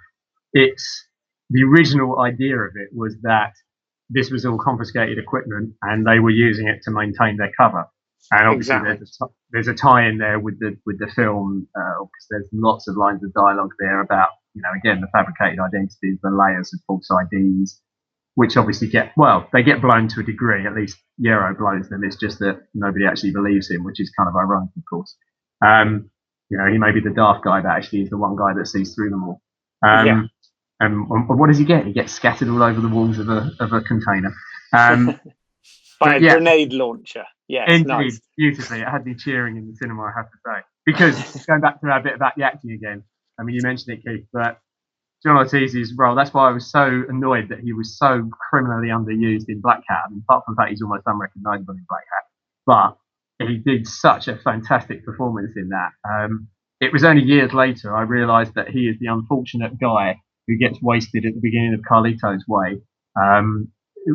it's the original idea of it was that this was all confiscated equipment, and they were using it to maintain their cover. And obviously, there's a tie in there with the film, because there's lots of lines of dialogue there about, again, the fabricated identities, the layers of false IDs, which obviously get blown to a degree. At least Yarrow blows them. It's just that nobody actually believes him, which is kind of ironic, of course. He may be the daft guy, but actually he's the one guy that sees through them all. And what does he get? He gets scattered all over the walls of a container. By a grenade launcher. Yes, indeed, nice. Beautifully. It had me cheering in the cinema, I have to say. Because going back to our bit about the acting again, you mentioned it, Keith, but John Ortiz's role, that's why I was so annoyed that he was so criminally underused in Black Hat. Apart from the fact he's almost unrecognisable in Black Hat. But he did such a fantastic performance in that. It was only years later I realised that he is the unfortunate guy who gets wasted at the beginning of Carlito's Way,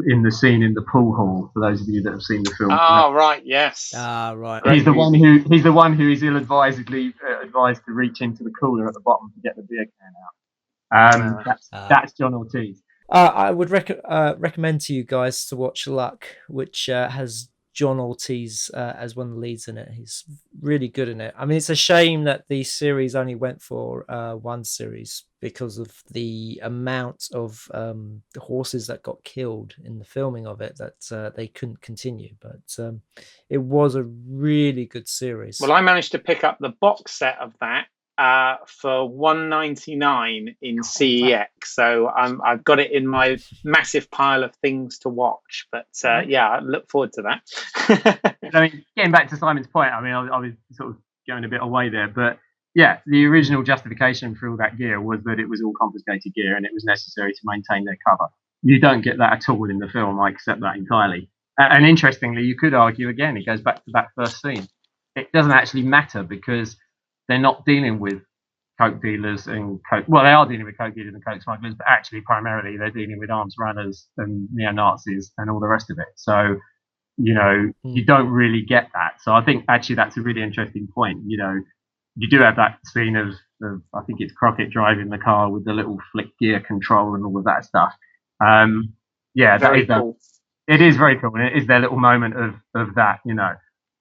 in the scene in the pool hall. For those of you that have seen the film, right, yes, right. He's the one who is ill-advisedly advised to reach into the cooler at the bottom to get the beer can out. That's John Ortiz. I would recommend to you guys to watch Luck, which has John Ortiz as one of the leads in it. He's really good in it. It's a shame that the series only went for one series because of the amount of horses that got killed in the filming of it, that they couldn't continue. But it was a really good series. Well, I managed to pick up the box set of that for $1.99 in CEX. So I've got it in my massive pile of things to watch. But yeah, I look forward to that. I mean, getting back to Simon's point, I mean, I was sort of going a bit away there, but yeah, the original justification for all that gear was that it was all confiscated gear and it was necessary to maintain their cover. You don't get that at all in the film. I accept that entirely. And interestingly, you could argue again, it goes back to that first scene. It doesn't actually matter because they're not dealing with coke dealers and coke. Well, they are dealing with coke dealers and coke smugglers, but actually, primarily, they're dealing with arms runners and neo-Nazis and all the rest of it. So, you know, you don't really get that. So I think actually that's a really interesting point. You know, you do have that scene of I think it's Crockett driving the car with the little flick gear control and all of that stuff. Yeah, very cool. It is very cool, and it is their little moment of that, you know.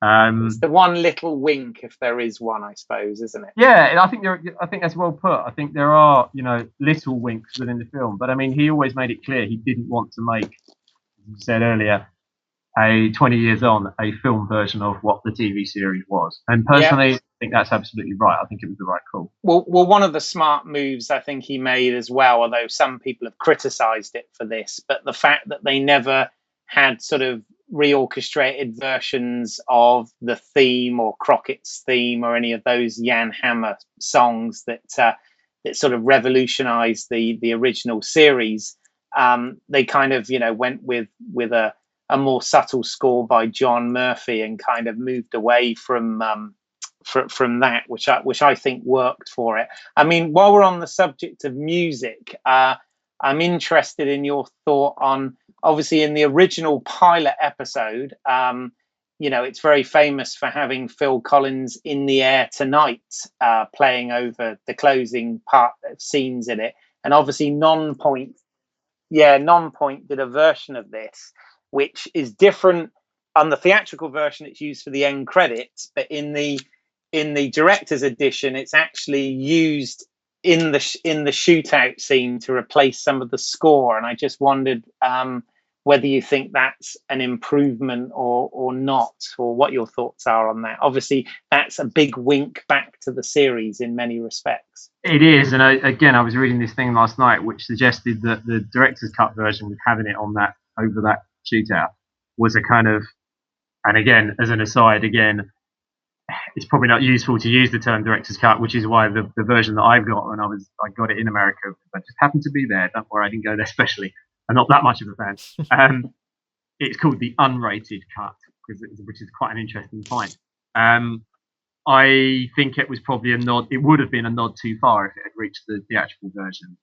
It's the one little wink, if there is one, I suppose, isn't it? Yeah, I think that's well put. I think there are, you know, little winks within the film, but I mean, he always made it clear he didn't want to make, as you said earlier, a 20 years on a film version of what the TV series was. And personally, I think that's absolutely right. I think it was the right call. Well, one of the smart moves I think he made as well, although some people have criticised it for this, but the fact that they never had sort of reorchestrated versions of the theme or Crockett's theme or any of those Jan Hammer songs that sort of revolutionised the original series. They kind of, you know, went with a more subtle score by John Murphy and kind of moved away from that, which I think worked for it. I mean, while we're on the subject of music, I'm interested in your thought on, obviously, in the original pilot episode, you know, it's very famous for having Phil Collins In the Air Tonight playing over the closing part of scenes in it. And obviously Non-Point did a version of this, which is different. On the theatrical version, it's used for the end credits, but in the director's edition, it's actually used in the shootout scene to replace some of the score. And I just wondered whether you think that's an improvement or not, or what your thoughts are on that. Obviously, that's a big wink back to the series in many respects. It is, and I was reading this thing last night which suggested that the director's cut version, with having it on that over that shootout, was a kind of, and again, as an aside, again, it's probably not useful to use the term director's cut, which is why the version that I've got when I got it in America, I just happened to be there. Don't worry, I didn't go there specially. I'm not that much of a fan. It's called the unrated cut, which is quite an interesting point. I think it was probably a nod. It would have been a nod too far if it had reached the theatrical version.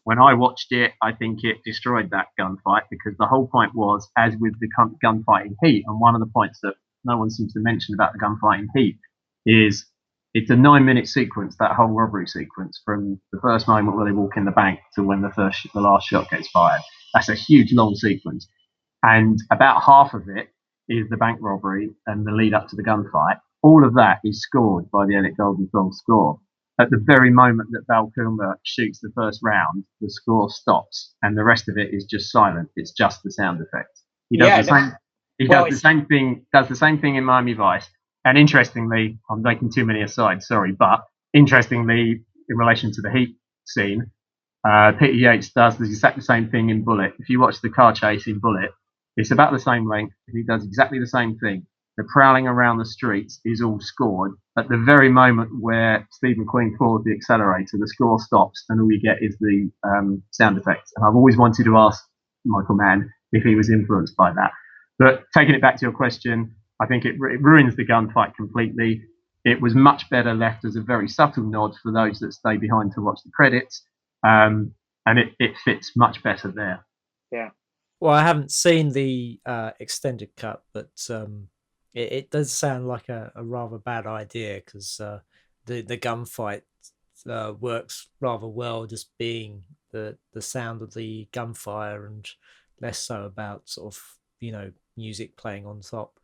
When I watched it, I think it destroyed that gunfight, because the whole point was, as with the gunfight in Heat, and one of the points that no one seems to mention about the gunfight in Heat is it's a 9-minute sequence, that whole robbery sequence, from the first moment where they walk in the bank to when the last shot gets fired. That's a huge long sequence, and about half of it is the bank robbery and the lead up to the gunfight. All of that is scored by the Alec Goldenthal score. At the very moment that Val Kilmer shoots the first round, the score stops, and the rest of it is just silent. It's just the sound effects. He does the same thing in Miami Vice. And interestingly, I'm making too many asides, sorry, but interestingly, in relation to the Heat scene, Peter Yates does the exact same thing in Bullet. If you watch the car chase in Bullet, it's about the same length. He does exactly the same thing. The prowling around the streets is all scored. At the very moment where Steve McQueen falls the accelerator, the score stops, and all you get is the sound effects. And I've always wanted to ask Michael Mann if he was influenced by that. But taking it back to your question, I think it ruins the gunfight completely. It was much better left as a very subtle nod for those that stay behind to watch the credits. And it fits much better there. Yeah. Well, I haven't seen the extended cut, but it does sound like a rather bad idea, because the gunfight works rather well, just being the sound of the gunfire and less so about sort of, you know, music playing on top.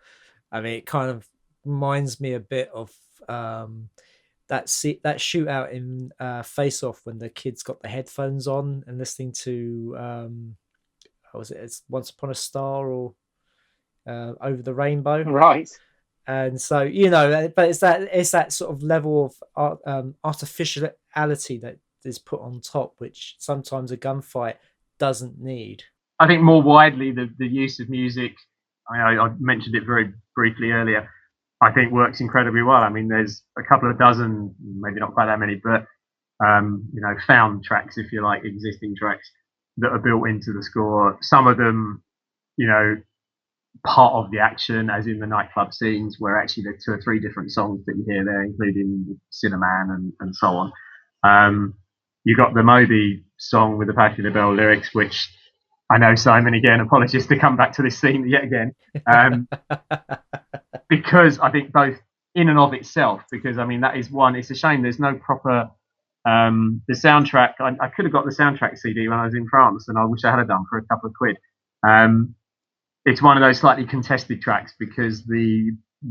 I mean, it kind of reminds me a bit of that shootout in Face Off, when the kids got the headphones on and listening to it's Once Upon a Star or Over the Rainbow, right? And so, you know, but it's that sort of level of artificiality that is put on top, which sometimes a gunfight doesn't need. I think more widely, the use of music, I mentioned it very briefly earlier, I think works incredibly well. I mean, there's a couple of dozen, maybe not quite that many, but you know, found tracks, if you like, existing tracks that are built into the score. Some of them, you know, part of the action, as in the nightclub scenes, where actually there's 2 or 3 different songs that you hear there, including Cinnamon and so on. You got the Moby song with the Passion of the Bell lyrics, which I know, Simon, again, apologies to come back to this scene yet again, because I think both in and of itself, because I mean, that is one, it's a shame there's no proper, the soundtrack, I could have got the soundtrack CD when I was in France, and I wish I had done for a couple of quid. It's one of those slightly contested tracks because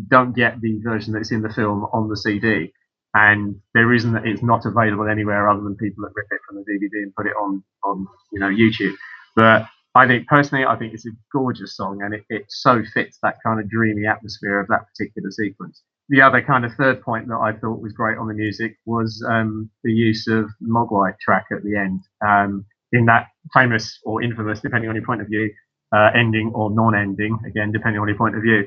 don't get the version that's in the film on the CD, and there isn't, it's not available anywhere other than people that rip it from the DVD and put it on you know, YouTube. But I think personally, I think it's a gorgeous song, and it so fits that kind of dreamy atmosphere of that particular sequence. The other kind of third point that I thought was great on the music was the use of Mogwai track at the end, in that famous or infamous, depending on your point of view, ending or non-ending, again, depending on your point of view,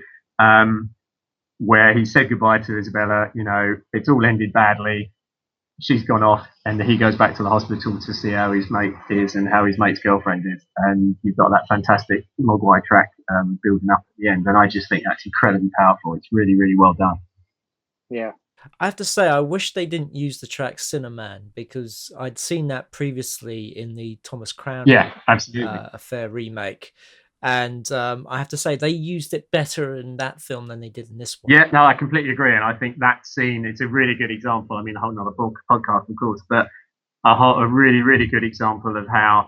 where he said goodbye to Isabella. You know, it's all ended badly. She's gone off, and he goes back to the hospital to see how his mate is and how his mate's girlfriend is. And you've got that fantastic Mogwai track building up at the end. And I just think that's incredibly powerful. It's really, really well done. Yeah. I have to say, I wish they didn't use the track Cinnamon, because I'd seen that previously in the Thomas Crown Affair remake. And I have to say, they used it better in that film than they did in this one. Yeah, no, I completely agree. And I think that scene, it's a really good example. I mean, a whole nother podcast, of course, but a really, really good example of how,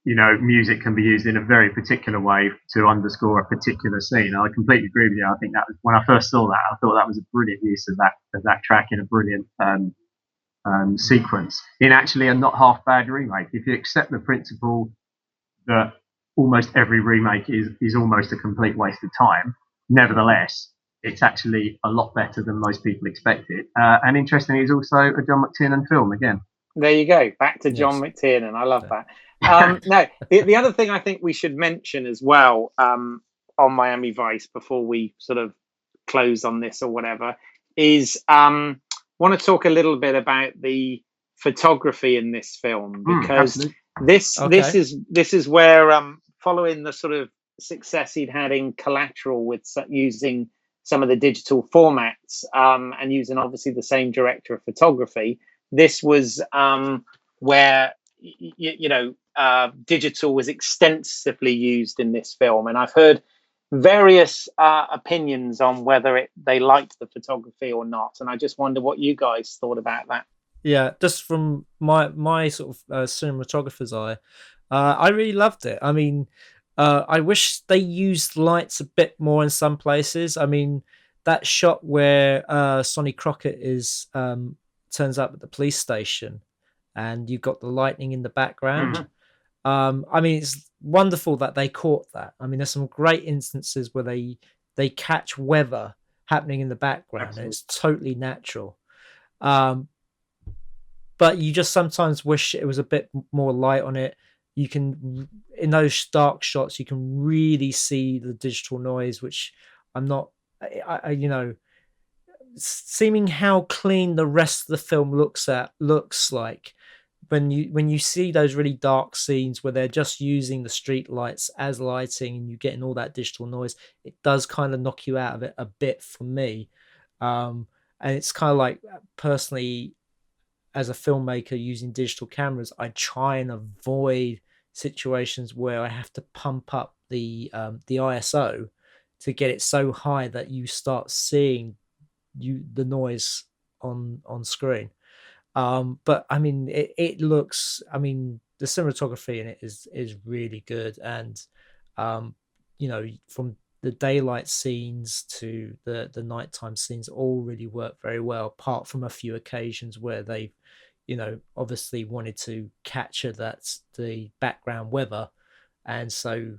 you know, music can be used in a very particular way to underscore a particular scene. And I completely agree with you. I think that was, when I first saw that, I thought that was a brilliant use of that track in a brilliant sequence in actually a not half bad remake. If you accept the principle that almost every remake is almost a complete waste of time, nevertheless, it's actually a lot better than most people expected. And interestingly, it's also a John McTiernan film again. There you go. Back to John McTiernan. I love that. No, the other thing I think we should mention as well on Miami Vice before we sort of close on this or whatever is want to talk a little bit about the photography in this film, because this is where following the sort of success he'd had in Collateral with using some of the digital formats and using obviously the same director of photography, this was where digital was extensively used in this film. And I've heard various opinions on whether they liked the photography or not, and I just wonder what you guys thought about that. Yeah, just from my sort of cinematographer's eye, I really loved it. I mean, I wish they used lights a bit more in some places. I mean, that shot where Sonny Crockett turns up at the police station, and you've got the lightning in the background. I mean, it's wonderful that they caught that. I mean, there's some great instances where they catch weather happening in the background. Absolutely. And it's totally natural. But you just sometimes wish it was a bit more light on it. You can, in those dark shots, you can really see the digital noise, which seeming how clean the rest of the film looks like. When you see those really dark scenes where they're just using the street lights as lighting and you're getting all that digital noise, it does kind of knock you out of it a bit for me. And it's kind of like, personally, as a filmmaker using digital cameras, I try and avoid situations where I have to pump up the ISO to get it so high that you start seeing the noise on screen. But I mean, it looks, I mean, the cinematography in it is really good. And, from the daylight scenes to the nighttime scenes all really work very well, apart from a few occasions where they've, obviously wanted to capture the background weather. And so,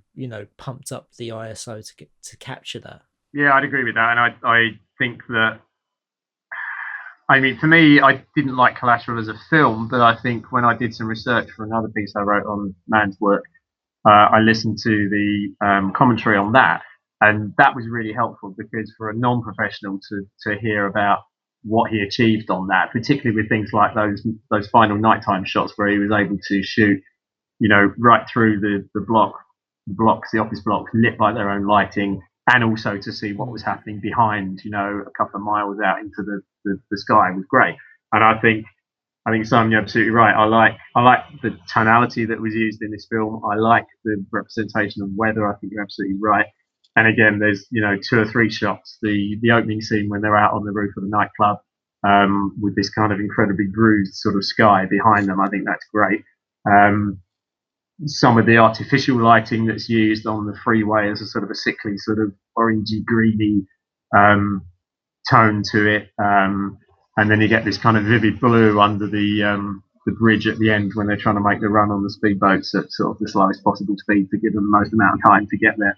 pumped up the ISO to capture that. Yeah, I'd agree with that, and I think that. I mean, for me, I didn't like Collateral as a film, but I think when I did some research for another piece I wrote on Mann's work, I listened to the commentary on that, and that was really helpful because for a non-professional to hear about what he achieved on that, particularly with things like those final nighttime shots where he was able to shoot, right through the office blocks lit by their own lighting, and also to see what was happening behind, a couple of miles out into the sky was great. And I think Simon, you're absolutely right. I like the tonality that was used in this film. I like the representation of weather. I think you're absolutely right. And again, there's two or three shots. The opening scene when they're out on the roof of the nightclub, with this kind of incredibly bruised sort of sky behind them. I think that's great. Some of the artificial lighting that's used on the freeway as a sort of a sickly sort of orangey greeny tone to it. And then you get this kind of vivid blue under the bridge at the end when they're trying to make the run on the speedboats at sort of the slowest possible speed to give them the most amount of time to get there.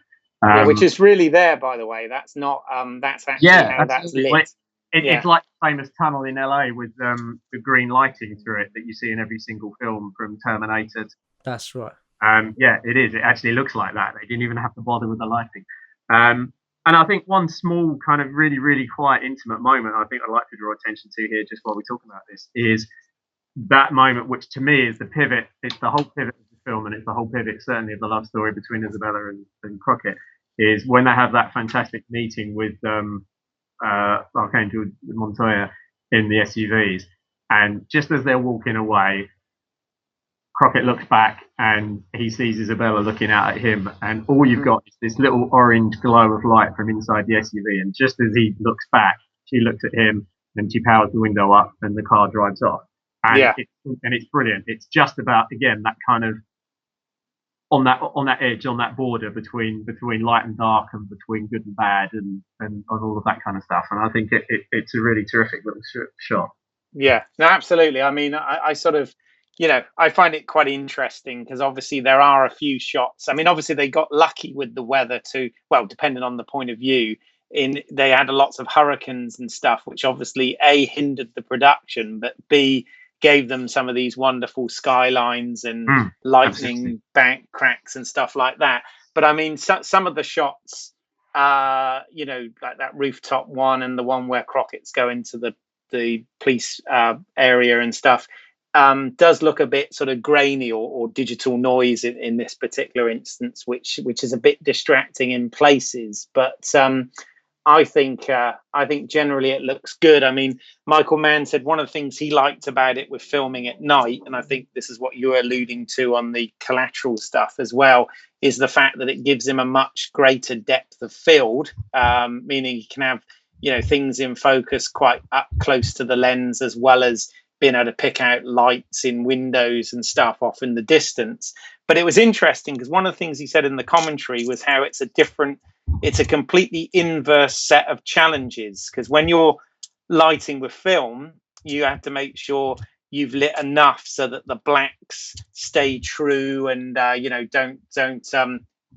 Which is really there, by the way. That's not. That's actually how that's lit. Well, it's like the famous tunnel in LA with the green lighting through it that you see in every single film from Terminator. That's right. Yeah, it is. It actually looks like that. They didn't even have to bother with the lighting. And I think one small kind of really, really quiet, intimate moment I think I'd like to draw attention to here just while we talk about this is that moment, which to me is the pivot. It's the whole pivot of the film, and it's the whole pivot, certainly, of the love story between Isabella and Crockett, is when they have that fantastic meeting with Archangel Montoya in the SUVs. And just as they're walking away, Crockett looks back and he sees Isabella looking out at him, and all you've got is this little orange glow of light from inside the SUV. And just as he looks back, she looks at him and she powers the window up and the car drives off. And it's brilliant. It's just about, again, that kind of on that edge, on that border between light and dark, and between good and bad, and all of that kind of stuff. And I think it's a really terrific little shot. Yeah, no, absolutely. I mean, I sort of, I find it quite interesting because obviously there are a few shots. I mean, obviously they got lucky with the weather too. Well, depending on the point of view, they had lots of hurricanes and stuff, which obviously A, hindered the production, but B, gave them some of these wonderful skylines and lightning bank cracks and stuff like that. But I mean, some of the shots, like that rooftop one and the one where Crockett's going to the police area and stuff, does look a bit sort of grainy or digital noise in this particular instance, which is a bit distracting in places. But I think generally it looks good. I mean, Michael Mann said one of the things he liked about it with filming at night, and I think this is what you were alluding to on the Collateral stuff as well, is the fact that it gives him a much greater depth of field, meaning he can have things in focus quite up close to the lens, as well as being able to pick out lights in windows and stuff off in the distance. But it was interesting because one of the things he said in the commentary was how it's a completely inverse set of challenges, because when you're lighting with film, you have to make sure you've lit enough so that the blacks stay true and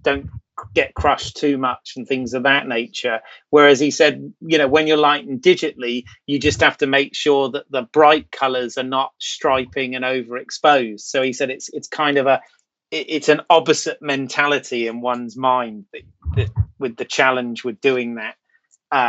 don't get crushed too much and things of that nature. Whereas he said, when you're lighting digitally, you just have to make sure that the bright colors are not striping and overexposed. So he said it's kind of it's an opposite mentality in one's mind that with the challenge with doing that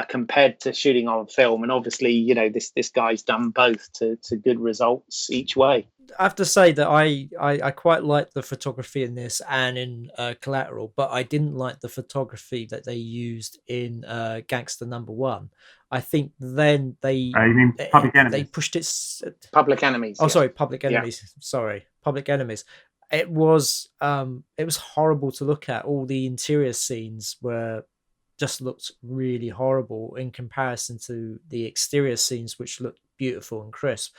compared to shooting on film. And obviously, this guy's done both to good results each way. I have to say that I quite like the photography in this and in Collateral, but I didn't like the photography that they used in Gangster Number One. I think then they pushed it. Public Enemies. Oh, sorry, Public Enemies. Yeah. Sorry, Public Enemies. It was horrible to look at. All the interior scenes just looked really horrible in comparison to the exterior scenes, which looked beautiful and crisp.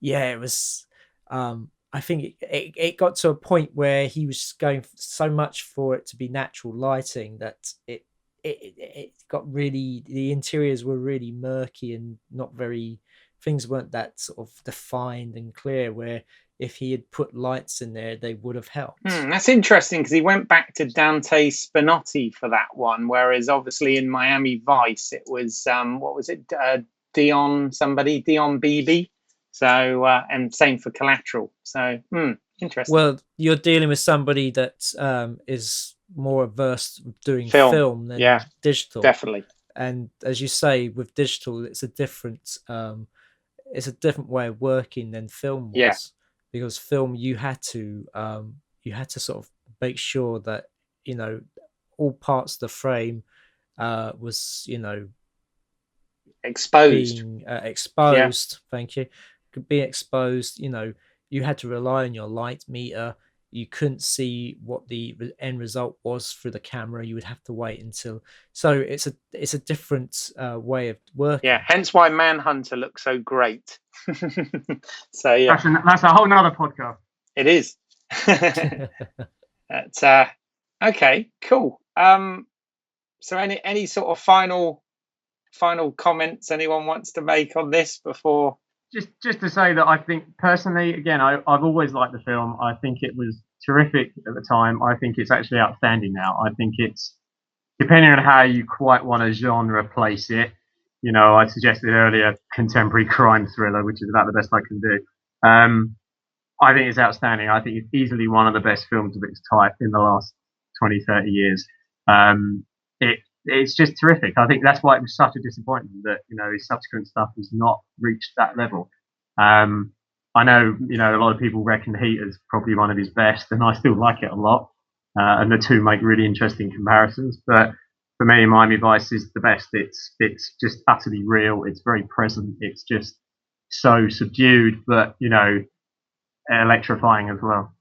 It was. I think it got to a point where he was going so much for it to be natural lighting that it got really, the interiors were really murky and not very, things weren't that sort of defined and clear, where if he had put lights in there, they would have helped. That's interesting, because he went back to Dante Spinotti for that one, whereas obviously in Miami Vice it was what was it, Dion Beebe. So and same for Collateral. So interesting. Well, you're dealing with somebody that is more averse doing film than digital. Definitely. And as you say, with digital, it's a different way of working than film was. Yeah. Because film, you had to sort of make sure that, you know, all parts of the frame was, you know, exposed. Being exposed. Yeah. Thank you. Could be exposed. You know, you had to rely on your light meter. You couldn't see what the end result was through the camera. You would have to wait until. So it's a different way of working. Yeah, hence why Manhunter looks so great. So yeah, that's a whole nother podcast. It is. Okay, cool. So any sort of final comments anyone wants to make on this before? Just to say that I think personally, again, I've always liked the film. I think it was terrific at the time. I think it's actually outstanding now. I think it's, depending on how you quite want to genre place it, you know, I suggested earlier contemporary crime thriller, which is about the best I can do. I think it's outstanding. I think it's easily one of the best films of its type in the last 20, 30 years. It's just terrific. I think that's why it was such a disappointment that, you know, his subsequent stuff has not reached that level. I know, you know, a lot of people reckon Heat is probably one of his best, and I still like it a lot. And the two make really interesting comparisons. But for me, Miami Vice is the best. It's just utterly real. It's very present. It's just so subdued, but, you know, electrifying as well.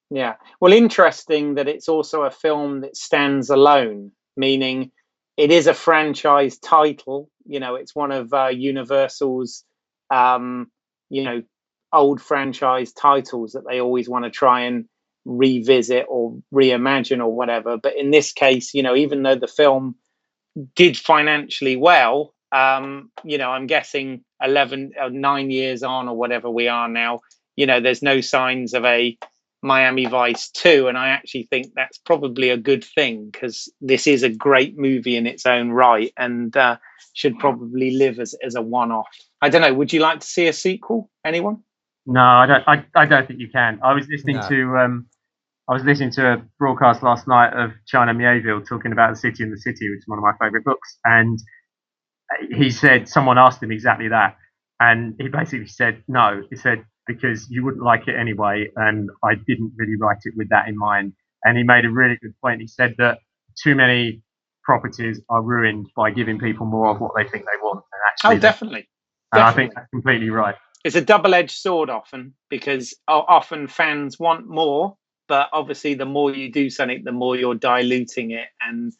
Yeah. Well, interesting that it's also a film that stands alone, meaning it is a franchise title. You know, it's one of Universal's, you know, old franchise titles that they always want to try and revisit or reimagine or whatever. But in this case, you know, even though the film did financially well, you know, I'm guessing 9 years on or whatever we are now, you know, there's no signs of a Miami Vice 2, and I actually think that's probably a good thing, because this is a great movie in its own right, and should probably live as a one-off. I don't know. Would you like to see a sequel? Anyone? No, I don't think you can. I was listening to a broadcast last night of China Mieville talking about The City and the City, which is one of my favourite books, and he said, someone asked him exactly that, and he basically said no. He said, because you wouldn't like it anyway, and I didn't really write it with that in mind. And he made a really good point. He said that too many properties are ruined by giving people more of what they think they want. And actually, definitely. And I think that's completely right. It's a double-edged sword often, because often fans want more, but obviously the more you do something, the more you're diluting it, and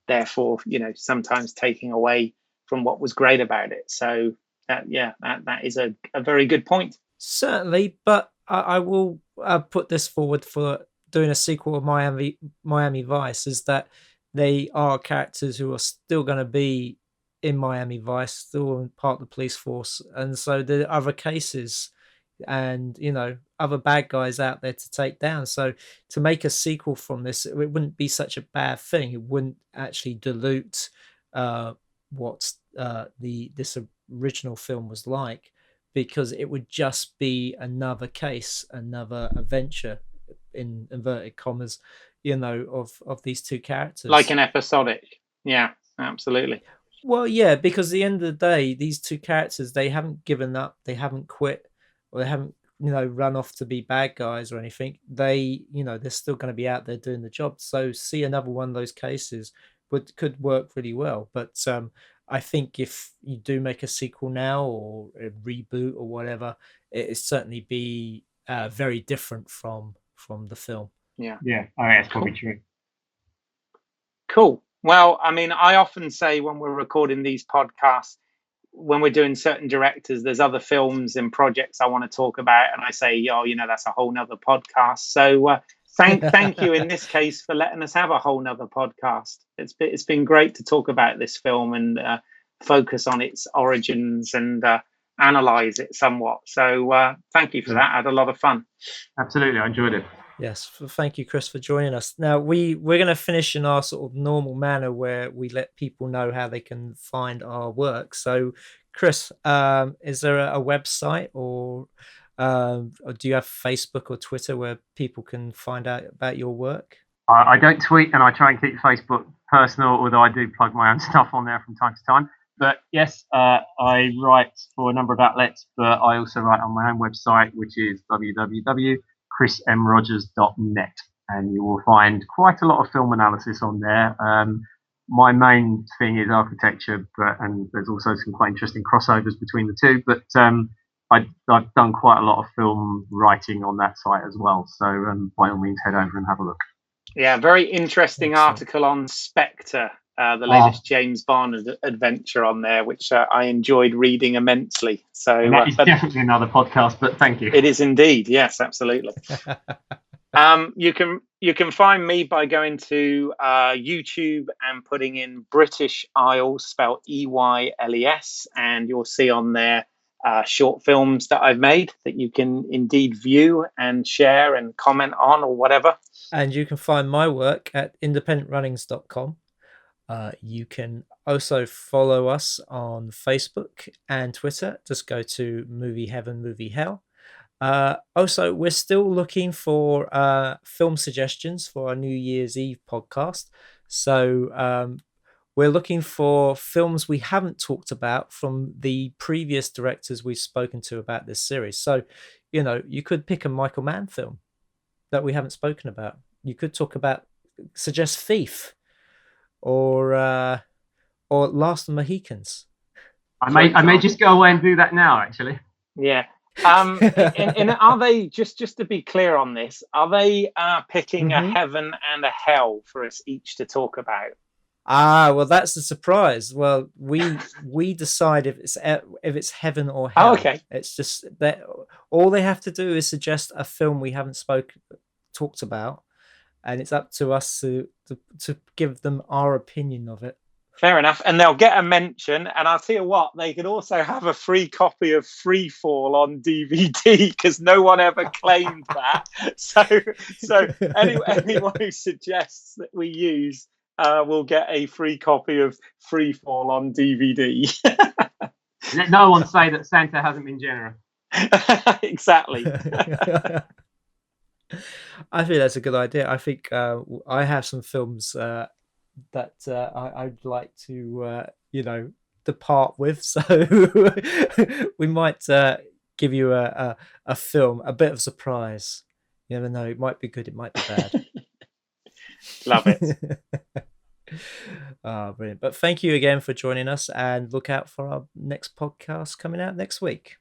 therefore, you know, sometimes taking away from what was great about it. So that is a very good point. Certainly, but I will put this forward for doing a sequel of Miami Vice, is that they are characters who are still going to be in Miami Vice, still part of the police force, and so there are other cases and, you know, other bad guys out there to take down. So to make a sequel from this, it wouldn't be such a bad thing. It wouldn't actually dilute what this original film was like, because it would just be another case, another adventure, in inverted commas, you know, of these two characters. Like an episodic. Yeah, absolutely. Well, yeah, because at the end of the day, these two characters, they haven't given up, they haven't quit, or they haven't, you know, run off to be bad guys or anything. They, you know, they're still going to be out there doing the job. So see another one of those cases could work really well. But I think if you do make a sequel now or a reboot or whatever, it'd certainly be very different from the film. Yeah. I think that's probably true. Cool. Well, I mean, I often say when we're recording these podcasts, when we're doing certain directors, there's other films and projects I want to talk about, and I say, oh, you know, that's a whole nother podcast. So thank you in this case for letting us have a whole nother podcast. It's been great to talk about this film and focus on its origins and analyze it somewhat. So thank you for that. I had a lot of fun. Absolutely, I enjoyed it. Yes, thank you, Chris, for joining us. Now we're going to finish in our sort of normal manner where we let people know how they can find our work. So, Chris, is there a website or do you have Facebook or Twitter where people can find out about your work? I don't tweet, and I try and keep Facebook personal, although I do plug my own stuff on there from time to time. But yes, I write for a number of outlets, but I also write on my own website, which is www.chrismrogers.net, and you will find quite a lot of film analysis on there. My main thing is architecture, and there's also some quite interesting crossovers between the two. But I've done quite a lot of film writing on that site as well. So by all means, head over and have a look. Yeah, very interesting article on Spectre, the latest James Bond adventure on there, which I enjoyed reading immensely. So and that is definitely another podcast, but thank you. It is indeed. Yes, absolutely. You can find me by going to YouTube and putting in British Eyles, spelled EYLES, and you'll see on there short films that I've made that you can indeed view and share and comment on or whatever. And you can find my work at independentrunnings.com. You can also follow us on Facebook and Twitter. Just go to Movie Heaven, Movie Hell. Also, we're still looking for film suggestions for our New Year's Eve podcast. So we're looking for films we haven't talked about from the previous directors we've spoken to about this series. So, you could pick a Michael Mann film that we haven't spoken about. You could suggest Thief or Last of the Mohicans. I may just go away and do that now, actually. Yeah. And are they, just to be clear on this, are they picking a heaven and a hell for us each to talk about? Well, that's the surprise. Well, we decide if it's heaven or hell. Oh, okay. It's just that all they have to do is suggest a film we haven't talked about, and it's up to us to give them our opinion of it. Fair enough. And they'll get a mention. And I'll tell you what, they could also have a free copy of Freefall on DVD because no one ever claimed that. So anyone who suggests that we use will get a free copy of Freefall on DVD. Let no one say that Santa hasn't been generous. Exactly. I think that's a good idea. I think I have some films that I'd like to, depart with. So we might give you a film, a bit of surprise. You never know. It might be good. It might be bad. Love it. Brilliant. But thank you again for joining us, and look out for our next podcast coming out next week.